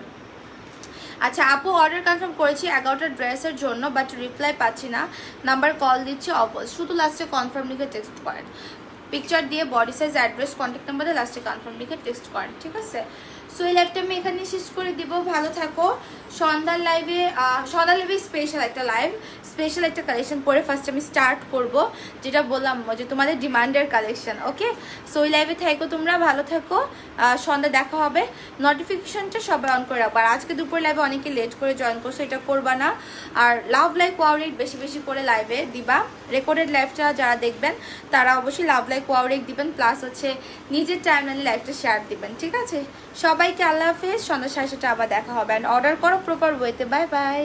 আচ্ছা আপু, অর্ডার কনফার্ম করেছি 11টা ড্রেসের জন্য, বাট রিপ্লাই পাচ্ছি না। নাম্বার কল দিচ্ছি অবশ্য, শুধু লাস্টে কনফার্ম লিখে টেক্সট করেন। পিকচার দিয়ে body size, address, contact number দিয়ে লাস্টে কনফার্ম লিখে টেক্সট করেন, ঠিক আছে। সো এই লাইভটা আমি এখানে শেষ করে দিব। ভালো থাকো। সন্ধ্যার লাইভে স্পেশাল একটা লাইভ, স্পেশাল একটা কালেকশন পরে ফার্স্ট আমি স্টার্ট করব, যেটা বললাম যে তোমাদের ডিমান্ডের কালেকশন। ওকে, সো ওই লাইভে থাকো তোমরা, ভালো থাকো। সন্ধ্যা দেখা হবে। নোটিফিকেশনটা সবাই অন করে রাখবো। আর আজকে দুপুর লাইভে অনেকে লেট করে জয়েন করছো, এটা করবা না। আর লাভ লাইক ওয়াও রেক বেশি বেশি করে লাইভে দিবা। রেকর্ডেড লাইভটা যারা দেখবেন তারা অবশ্যই লাভ লাইক ওয়াও রেক দিবেন, প্লাস হচ্ছে নিজের টাইমলাইনে লাইভটা শেয়ার দিবেন, ঠিক আছে। সবাইকে আল্লাহ হাফেজ। সন্ধ্যা 7:30 আবার দেখা হবে। অ্যান্ড অর্ডার করো প্রপার ওয়েতে। Bye bye.